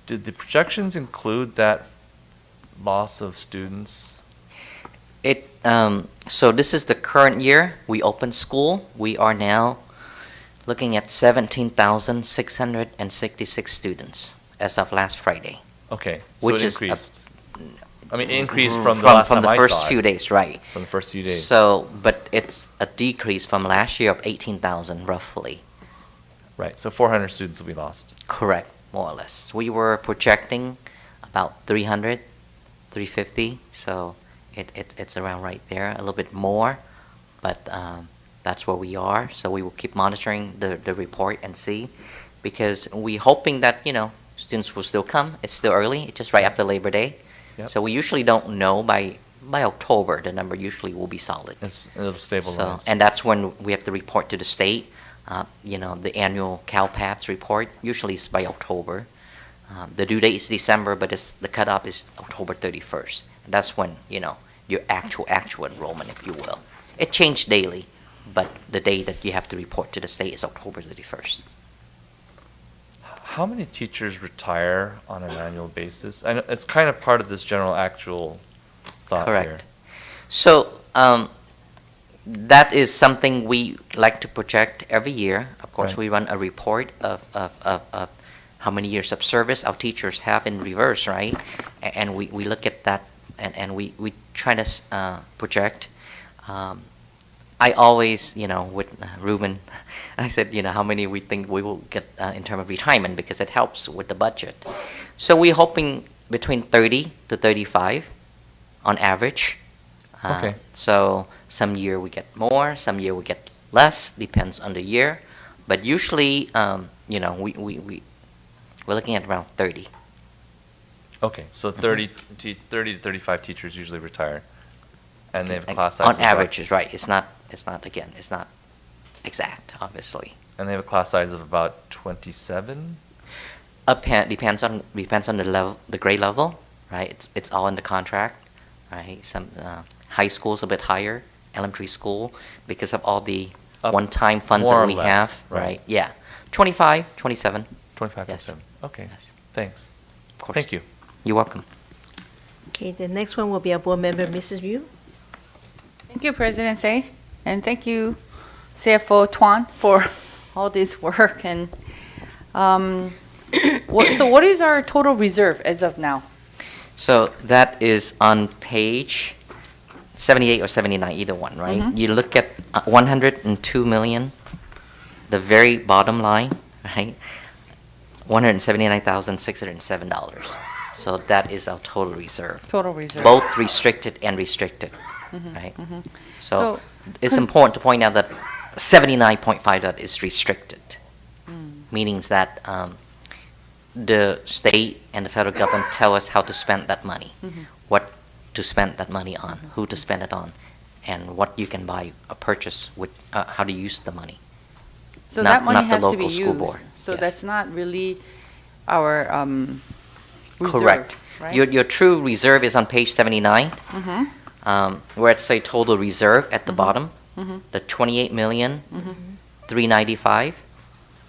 Did the projections include that loss of students? So this is the current year. We opened school. We are now looking at 17,666 students as of last Friday. Okay, so Which it is a- increased. I mean, increased from the last time I first saw few it. days, right? From the first few days. So, but it's a decrease from last year of 18,000 roughly. Right, so 400 students will be lost. Correct, more or less. We were projecting about 300, 350, so it's around right there, a little bit more, but that's where we are. So we will keep monitoring the report and see, because we're hoping that, students will still come. It's still early, it's just right after Labor Day. Yep. So we usually don't know by October, the number usually will be solid. It'll stabilize. So, and that's when we have to report to the state. The annual CalPATS report usually is by October. The due date is December, but the cutoff is October 31st. And that's when, your actual enrollment, if you will. It changed daily, but the day that you have to report to the state is October 31st. How many teachers retire on an annual basis? I know it's kind of part of this general actual thought here. Correct. So, that is something we like to project every year. Of course, Right. we run a report of how many years of service our teachers have in reverse, right? And we look at that and we try to project. I always, with Ruben, I said, how many we think we will get in terms of retirement, because it helps with the budget. So we're hoping between 30 to 35 on average. Okay. So some year we get more, some year we get less, depends on the year. But usually, we're looking at around 30. Okay, so 30 to 35 teachers usually retire, and they have class On sizes. of about- average, is right. It's not exact, obviously. And they have a class size of about 27? Depends on the level, the grade level, right? It's all in the contract, right? Some high school's a bit higher, elementary school, because of all the one-time funds more that or we less, have, right. right? Yeah, 25, 27. 25, Yes. 27. Okay, thanks. Of course. Thank you. You're welcome. Okay, the next one will be our board member, Mrs. Yu. Thank you, President Say, and thank you, CFO Tuan, for all this work. And what is our total reserve as of now? So that is on page 78 or 79, either one, right? Mhm. You look at 102 million, the very bottom line, right? $179,607. So that is our total reserve. Total reserve. Both restricted and restricted, Mhm, right? mhm. So So it's important to point out that 79.5 that is restricted, meaning that the state and the federal government tell us how to spend that money, Mhm. what to spend that money on, who to spend it on, and what you can buy or purchase with, how to use the money. So Not- that money not the has to be local school used. board. So Yes. that's not really our reserve, Correct. right? Your true reserve is on page 79, Mhm. where it say total reserve at the bottom, Mhm. the 28 million, Mhm. 395,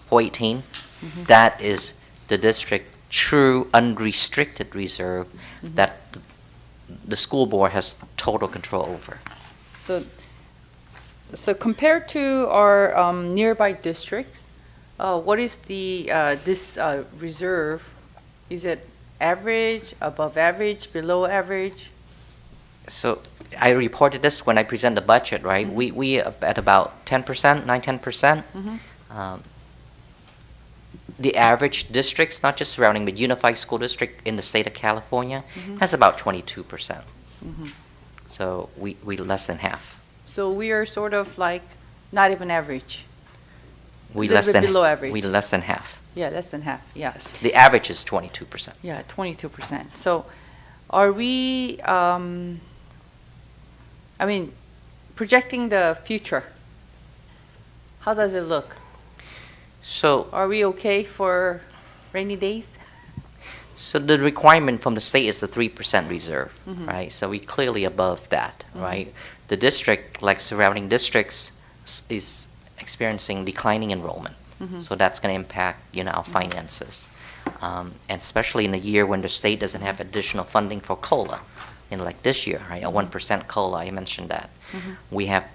418. Mhm. That is the district true unrestricted reserve that the school board has total control over. So compared to our nearby districts, What is the, this reserve? Is it average, above average, below average? So I reported this when I present the budget, right? We at about 10%, 9-10%. The average districts, not just surrounding, but unified school district in the state of California, has about 22%. So we less than half. So we are sort of like not even average. We Little less bit than below average. We less than half. Yeah, less than half, yes. The average is 22%. Yeah, 22%. So are we, I mean, projecting the future, how does it look? So Are we okay for rainy days? So the requirement from the state is the 3% reserve, Mhm. right? So we clearly above that, right? The district, like surrounding districts, is experiencing declining enrollment. Mhm. So that's going to impact, our finances. And especially in a year when the state doesn't have additional funding for COLA, like this year, right? A 1% COLA, I mentioned that. Mhm. We have,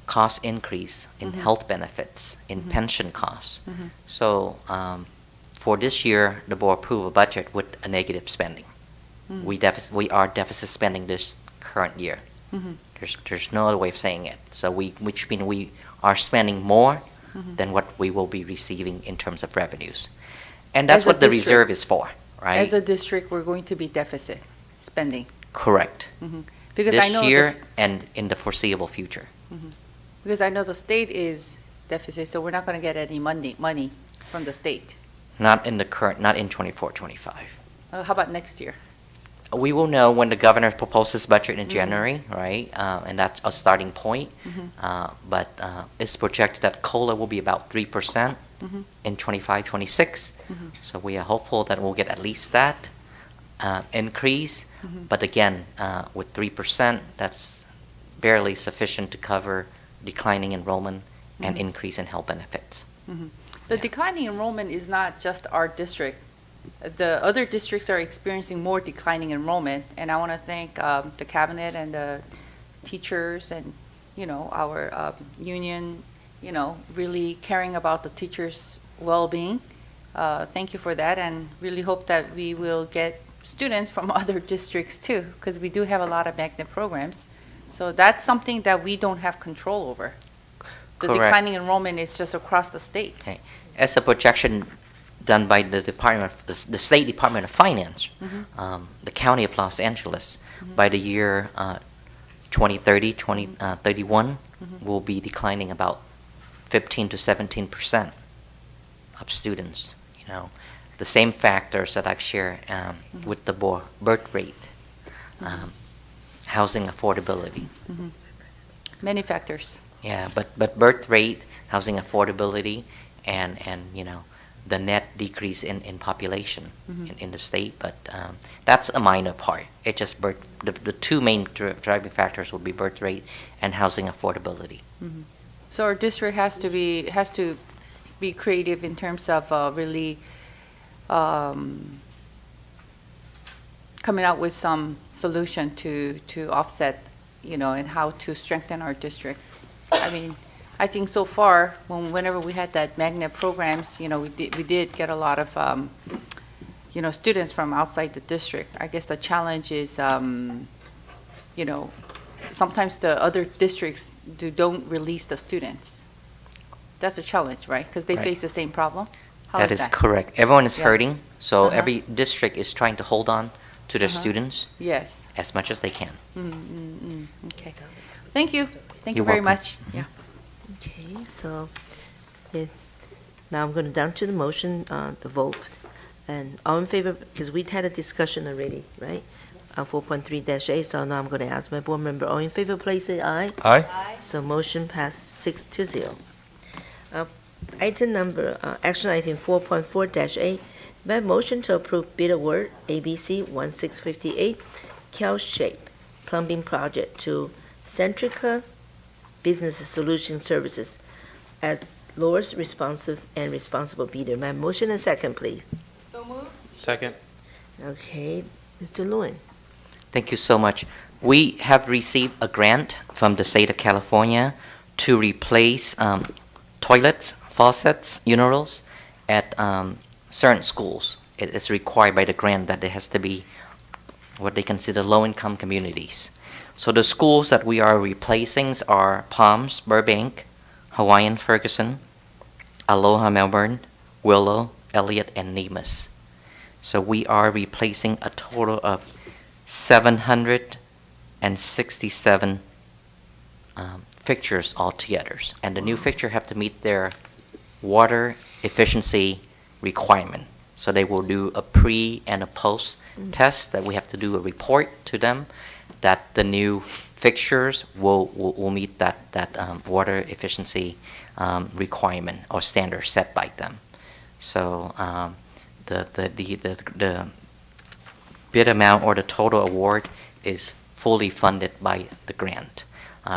cost increase in Mhm. health benefits, in Mhm. pension costs. Mhm. So for this year, the board approved a budget with a negative spending. Mm. We are deficit spending this current year. Mhm. There's no other way of saying it. So which means we are spending more Mhm. than what we will be receiving in terms of revenues. And that's As a what the district- reserve is for, right? As a district, we're going to be deficit spending. Correct. Mhm. Because This I know year this- and in the foreseeable future. Mhm. Because I know the state is deficit, so we're not going to get any money from the state. Not in 24-25. How about next year? We will know when the governor proposes budget in Mhm. January, right? And that's a starting point. Mhm. But it's projected that COLA will be about 3% Mhm. in 25-26. Mhm. So we are hopeful that we'll get at least that increase. Mhm. But again, with 3%, that's barely sufficient to cover declining enrollment and Mhm. increase in health benefits. Mhm. The declining enrollment is not just our district. The other districts are experiencing more declining enrollment, and I want to thank the cabinet and the teachers and, our union, really caring about the teachers' well-being. Thank you for that, and really hope that we will get students from other districts too, because we do have a lot of magnet programs. So that's something that we don't have control over. The Correct. declining enrollment is just across the state. Okay. As a projection done by the State Department of Finance, Mhm. the County of Los Angeles, by the year 2030, 2031, will be declining about 15 to 17% of students. The same factors that I've shared with the birth rate, housing affordability. Mhm. Many factors. Yeah, but birth rate, housing affordability, and the net decrease in population Mhm. in the state, but that's a minor part. It just the two main driving factors will be birth rate and housing affordability. Mhm. So our district has to be creative in terms of really coming out with some solution to offset, and how to strengthen our district. I mean, I think so far, whenever we had that magnet programs, we did get a lot of, students from outside the district. I guess the challenge is, sometimes the other districts don't release the students. That's a challenge, right? Because they Right. face the same problem. How That is correct. Everyone is Yeah. hurting, so Uh-huh. every district is trying to hold on to their Uh-huh. students Yes. as much as they can. Okay. Thank you. Thank you You're very welcome. much. Yeah. Okay, so now I'm going down to the motion, the vote. And all in favor, because we'd had a discussion already, right? 4.3-A, so now I'm going to ask my board member, all in favor, please say aye. Aye. So motion passed 6-0. Item number, action item 4.4-A, may I motion to approve bid award ABC 1658 Cal-Shape Plumbing Project to Centrica Business Solution Services as lowest responsive and responsible bidder. May I motion a second, please? So moved. Second. Okay, Mr. Lewin. Thank you so much. We have received a grant from the state of California to replace toilets faucets, urinals at certain schools. It is required by the grant that it has to be what they consider low-income communities. So the schools that we are replacing are Palms, Burbank, Hawaiian Ferguson, Aloha Melbourne, Willow, Elliott, and Nemus. So we are replacing a total of 767 fixtures altogether. And the new fixture have to meet their water efficiency requirement. So they will do a pre and a post test that we have to do a report to them that the new fixtures will meet that water efficiency requirement or standard set by them. So the bid amount or the total award is fully funded by the grant.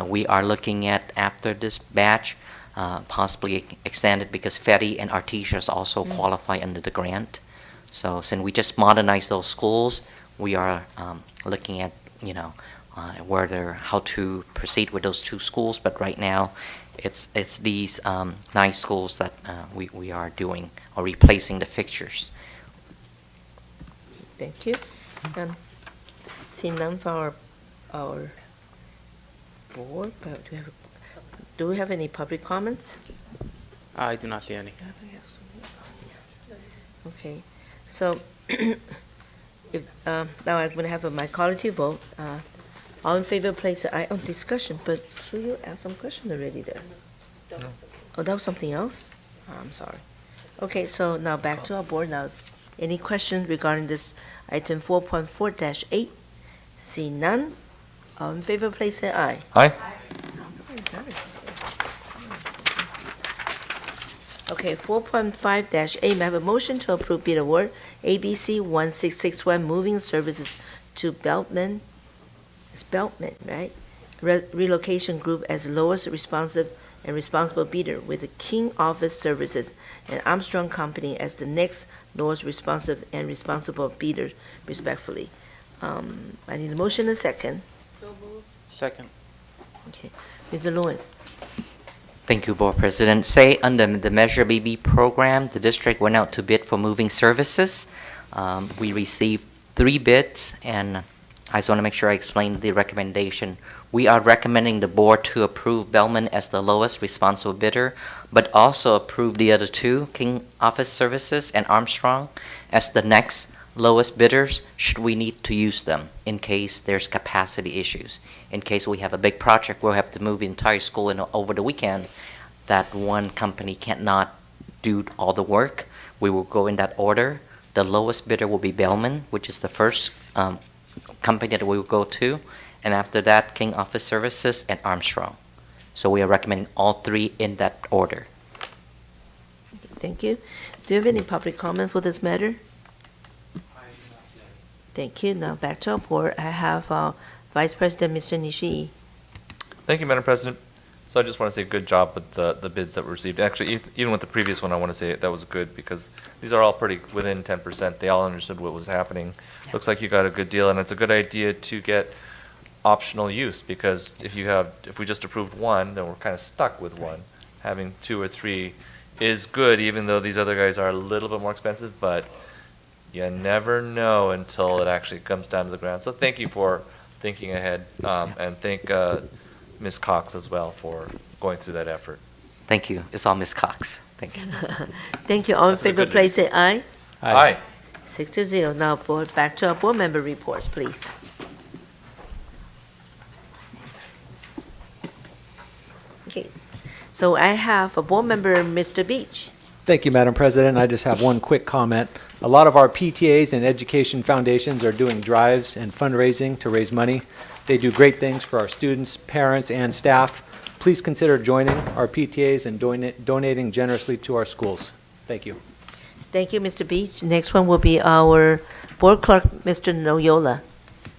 We are looking at, after this batch, possibly extend it because Ferry and Artesia's also qualify under the grant. So since we just modernized those schools, we are looking at, how to proceed with those 2 schools. But right now, it's these 9 schools that we are doing or replacing the fixtures. Thank you. See none for our board, but do we have any public comments? I do not see any. Okay, so if, now I'm going to have my quality vote. All in favor, place aye on discussion, but so you asked some question already there. Oh, that was something else? I'm sorry. Okay, so now back to our board now. Any questions regarding this item 4.4-8? See none. All in favor, please say aye. Aye. Okay, 4.5-8, may I have a motion to approve bid award ABC 1661 Moving Services to Beltman, it's Beltman, right? Relocation Group as lowest responsive and responsible bidder with the King Office Services and Armstrong Company as the next lowest responsive and responsible bidder, respectfully. I need a motion and a second. Second. Okay, Mr. Lewin. Thank you, Board President. Say, under the Measure BB program, the district went out to bid for moving services. We received 3 bids, and I just want to make sure I explain the recommendation. We are recommending the board to approve Bellman as the lowest responsible bidder, but also approve the other 2, King Office Services and Armstrong, as the next lowest bidders should we need to use them in case there's capacity issues. In case we have a big project, we'll have to move the entire school in over the weekend, that one company cannot do all the work. We will go in that order. The lowest bidder will be Bellman, which is the first company that we will go to, and after that, King Office Services and Armstrong. So we are recommending all 3 in that order. Thank you. Do you have any public comment for this matter? Thank you. Now back to our board. I have Vice President Mr. Nishii. Thank you, Madam President. So I just want to say good job with the bids that were received. Actually, even with the previous one, I want to say that was good because these are all pretty within 10%. They all understood what was happening. Yeah. Looks like you got a good deal, and it's a good idea to get optional use because if we just approved 1, then we're kind of stuck with 1. Having 2 or 3 is good, even though these other guys are a little bit more expensive, but you never know until it actually comes down to the ground. So thank you for thinking ahead, and thank Ms. Cox as well for going through that effort. Thank you. It's all Ms. Cox. Thank you. Thank you. All in favor, please say aye. Aye. 6-0. Now, board, back to our board member reports, please. Okay. So I have a board member, Mr. Beach. Thank you, Madam President. I just have one quick comment. A lot of our PTAs and education foundations are doing drives and fundraising to raise money. They do great things for our students, parents, and staff. Please consider joining our PTAs and donating generously to our schools. Thank you. Thank you, Mr. Beach. Next one will be our board clerk, Mr. Noyola.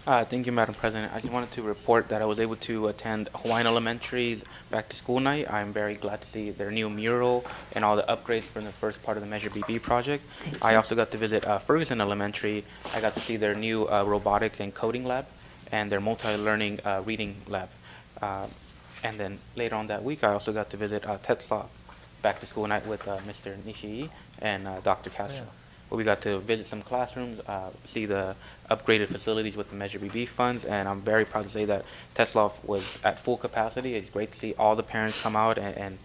Thank you, Madam President. I just wanted to report that I was able to attend Hawaiian Elementary's back to school night. I'm very glad to see their new mural and all the upgrades from the first part of the Measure BB project. I also got to visit Ferguson Elementary. I got to see their new robotics and coding lab and their multi-learning reading lab. And then later on that week, I also got to visit Tetzlaw back to school night with Mr. Nishii and Dr. Castro. Where we got to visit some classrooms, see the upgraded facilities with the Measure BB funds, and I'm very proud to say that Tetzloff was at full capacity. It's great to see all the parents come out and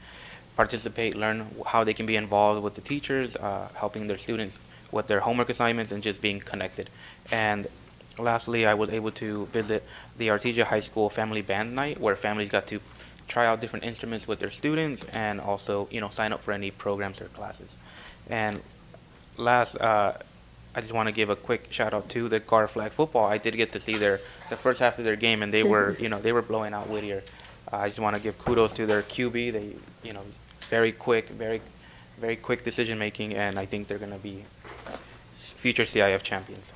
participate, learn how they can be involved with the teachers, helping their students with their homework assignments, and just being connected. And lastly, I was able to visit the Artesia High School Family Band Night, where families got to try out different instruments with their students, and also, sign up for any programs or classes. And last, I just want to give a quick shout out to the Gar Flag Football. I did get to see the first half of their game, and they were, they were blowing out Whittier. I just want to give kudos to their QB. They, very quick, very quick decision making, and I think they're going to be future CIF champions.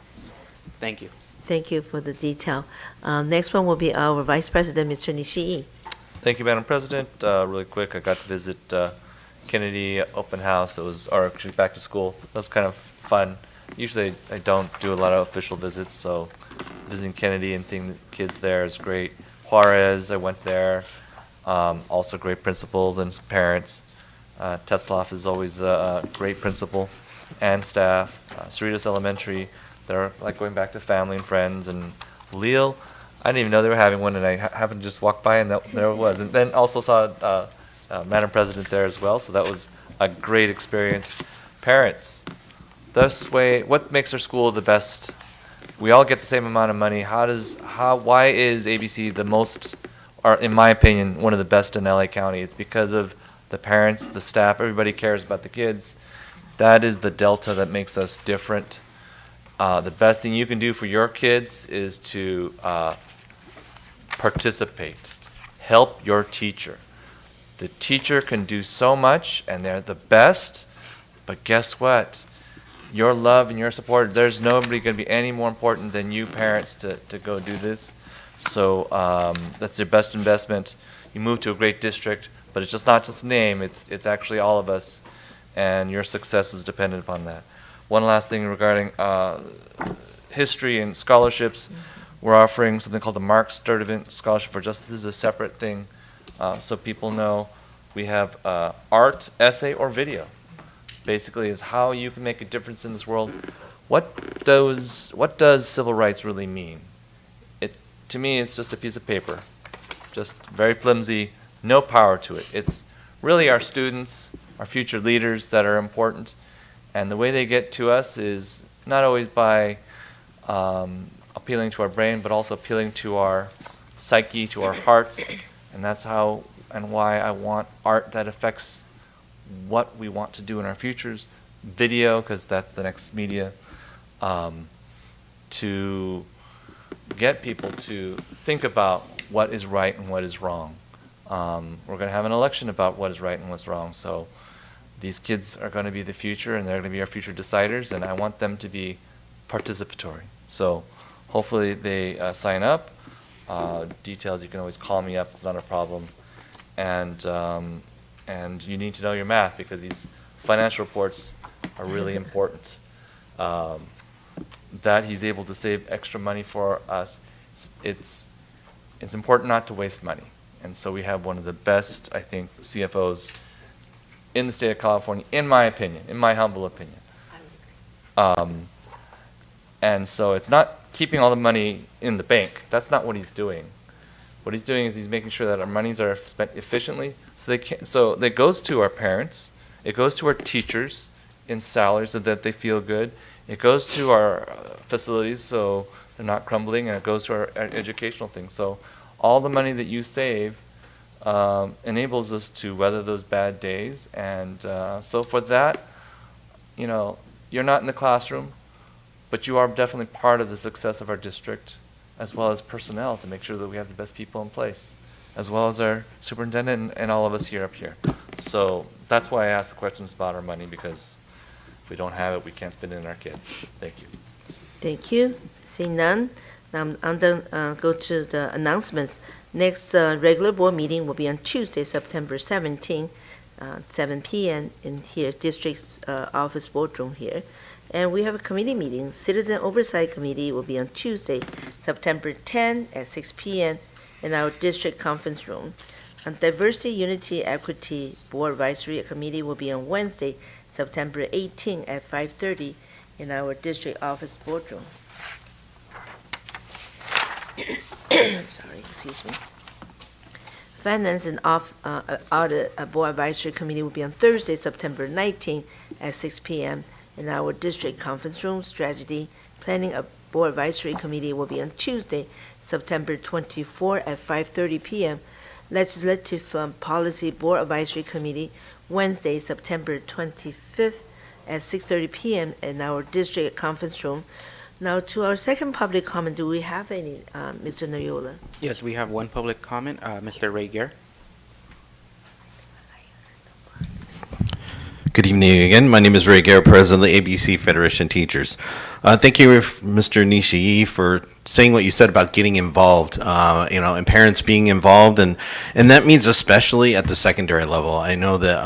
Thank you. Thank you for the detail. Next one will be our Vice President, Mr. Nishii. Thank you, Madam President. Really quick, I got to visit Kennedy Open House. Or actually back to school. That was kind of fun. Usually I don't do a lot of official visits, so visiting Kennedy and seeing the kids there is great. Juarez, I went there. Also great principals and parents. Tetzloff is always a great principal and staff. Cerritos Elementary, they're like going back to family and friends. And Leal, I didn't even know they were having one, and I happened to just walk by, and there it was. And then also saw Madam President there as well, so that was a great experience. Parents, what makes our school the best? We all get the same amount of money. Why is ABC the most, or in my opinion, one of the best in LA County? It's because of the parents, the staff, everybody cares about the kids. That is the delta that makes us different. The best thing you can do for your kids is to participate. Help your teacher. The teacher can do so much, and they're the best, but guess what? Your love and your support, there's nobody going to be any more important than you parents to go do this. So that's your best investment. You move to a great district, but it's just not just a name, it's actually all of us, and your success is dependent upon that. One last thing regarding history and scholarships. We're offering something called the Mark Sturdivant Scholarship for Justice. This is a separate thing, so people know. We have art, essay, or video. Basically, is how you can make a difference in this world. What does civil rights really mean? To me, it's just a piece of paper, just very flimsy, no power to it. It's really our students, our future leaders that are important, and the way they get to us is not always by appealing to our brain, but also appealing to our psyche, to our hearts, and that's how and why I want art that affects what we want to do in our futures, video, because that's the next media, to get people to think about what is right and what is wrong. We're going to have an election about what is right and what's wrong, so these kids are going to be the future, and they're going to be our future deciders, and I want them to be participatory. So hopefully they sign up. Details, you can always call me up, it's not a problem. And you need to know your math, because these financial reports are really important. That he's able to save extra money for us, it's important not to waste money. And so we have one of the best, I think, CFOs in the state of California, in my opinion, in my humble opinion. And so it's not keeping all the money in the bank. That's not what he's doing. What he's doing is he's making sure that our monies are spent efficiently. So that goes to our parents. It goes to our teachers in salaries so that they feel good. It goes to our facilities so they're not crumbling, and it goes to our educational things. So all the money that you save enables us to weather those bad days. And so for that, you're not in the classroom, but you are definitely part of the success of our district, as well as personnel, to make sure that we have the best people in place, as well as our superintendent and all of us up here. So that's why I asked the questions about our money, because if we don't have it, we can't spend it on our kids. Thank you. Thank you. See none. Now go to the announcements. Next regular board meeting will be on Tuesday, September 17, 7 p.m. in here, district's office boardroom here. And we have a committee meeting. Citizen Oversight Committee will be on Tuesday, September 10 at 6 p.m. in our district conference room. Diversity, Unity, Equity Board Advisory Committee will be on Wednesday, September 18 at 5:30 in our district office boardroom. Sorry, excuse me. Finance and Audit Board Advisory Committee will be on Thursday, September 19 at 6 p.m. in our district conference room. Strategy Planning Board Advisory Committee will be on Tuesday, September 24 at 5:30 p.m. Legislative Policy Board Advisory Committee, Wednesday, September 25th at 6:30 p.m. in our district conference room. Now, to our second public comment, do we have any, Mr. Noyola? Yes, we have one public comment, Mr. Ray Gare. Good evening again. My name is Ray Gare, President of the ABC Federation Teachers. Thank you, Mr. Nishii, for saying what you said about getting involved, and parents being involved, and that means especially at the secondary level. I know that,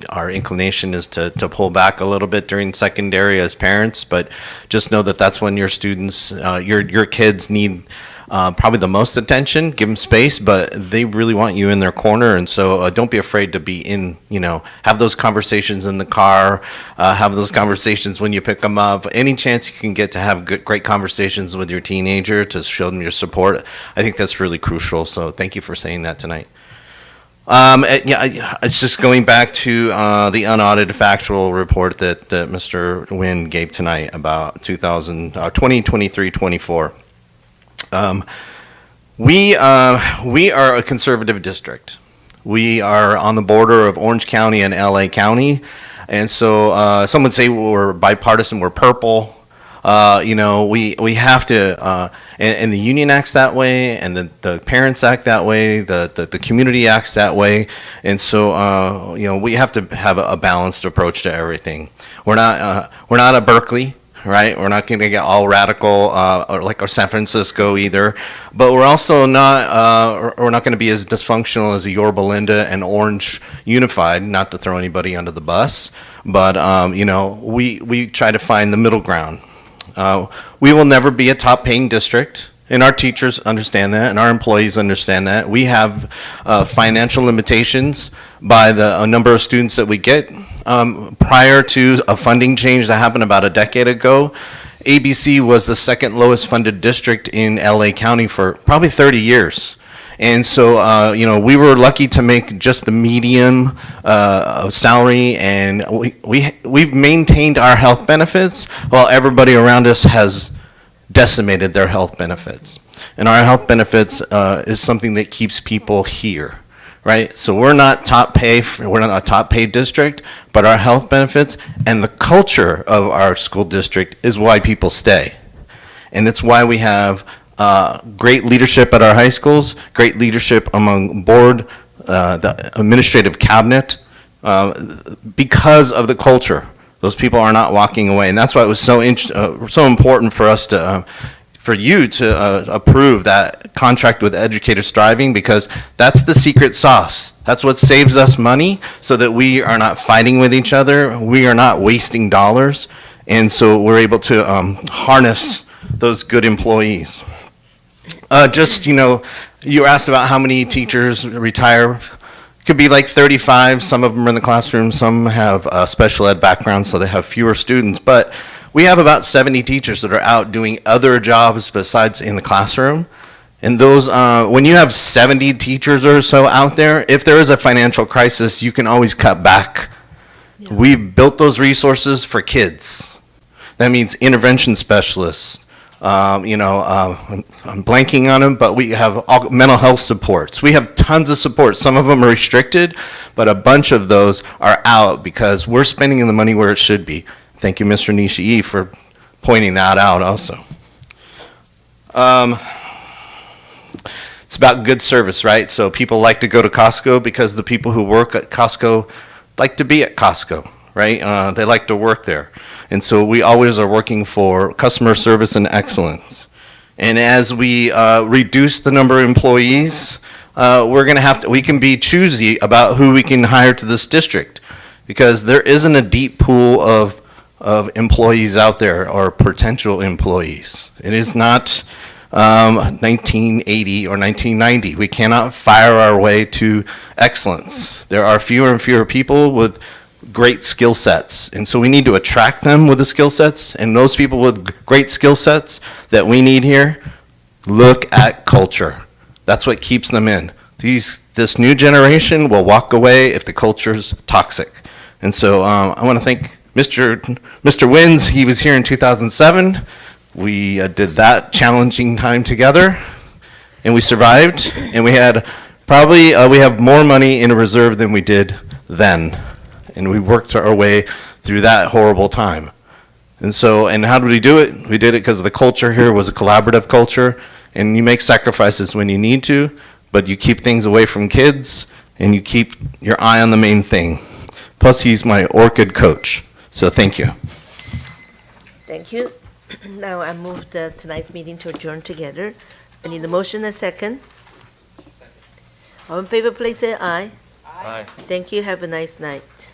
our inclination is to pull back a little bit during secondary as parents, but just know that that's when your students, your kids need probably the most attention. Give them space, but they really want you in their corner, and so don't be afraid to be in, have those conversations in the car, have those conversations when you pick them up. Any chance you can get to have great conversations with your teenager to show them your support, I think that's really crucial, so thank you for saying that tonight. It's just going back to the unaudited factual report that Mr. Nguyen gave tonight about 2023-24. We are a conservative district. We are on the border of Orange County and LA County, and so some would say we're bipartisan. We're purple. We have to, and the union acts that way, and the parents act that way, the community acts that way, and so we have to have a balanced approach to everything. We're not a Berkeley. Right, we're not going to get all radical like our San Francisco either, but we're also not we're not going to be as dysfunctional as Yorba Linda and Orange Unified. Not to throw anybody under the bus, but we try to find the middle ground. We will never be a top-paying district, and our teachers understand that, and our employees understand that. We have financial limitations by the number of students that we get. Prior to a funding change that happened about a decade ago, ABC was the second lowest funded district in LA County for probably 30 years. And so, we were lucky to make just the medium salary, and we've maintained our health benefits while everybody around us has decimated their health benefits. And our health benefits is something that keeps people here. Right, so we're not top pay. We're not a top paid district, but our health benefits and the culture of our school district is why people stay, and it's why we have great leadership at our high schools, great leadership among board, the administrative cabinet, because of the culture. Those people are not walking away, and that's why it was so important for us to. For you to approve that contract with Educators Thriving, because that's the secret sauce. That's what saves us money, so that we are not fighting with each other, we are not wasting dollars, and so we're able to harness those good employees. You asked about how many teachers retire. Could be like 35, some of them are in the classroom, some have special ed backgrounds, so they have fewer students, but we have about 70 teachers that are out doing other jobs besides in the classroom. And those, when you have 70 teachers or so out there, if there is a financial crisis, you can always cut back. Yeah. We've built those resources for kids. That means intervention specialists. I'm blanking on them, but we have all mental health supports. We have tons of support. Some of them are restricted, but a bunch of those are out because we're spending the money where it should be. Thank you, Mr. Nishii, for pointing that out also. It's about good service, right? So people like to go to Costco because the people who work at Costco like to be at Costco, right? They like to work there. And so we always are working for customer service and excellence. And as we reduce the number of employees, we can be choosy about who we can hire to this district, because there isn't a deep pool of employees out there, or potential employees. It is not 1980 or 1990. We cannot fire our way to excellence. There are fewer and fewer people with great skill sets, and so we need to attract them with the skill sets, and those people with great skill sets that we need here, look at culture. That's what keeps them in. This new generation will walk away if the culture's toxic. And so I want to thank Mr. Wins. He was here in 2007. We did that challenging time together, and we survived. And we had probably, we have more money in a reserve than we did then. And we worked our way through that horrible time. And so, and how did we do it? We did it because the culture here was a collaborative culture, and you make sacrifices when you need to, but you keep things away from kids, and you keep your eye on the main thing. Plus, he's my orchid coach, so thank you. Thank you. Now I move tonight's meeting to adjourn together. I need a motion and a second. All in favor, please say aye. Aye. Thank you. Have a nice night.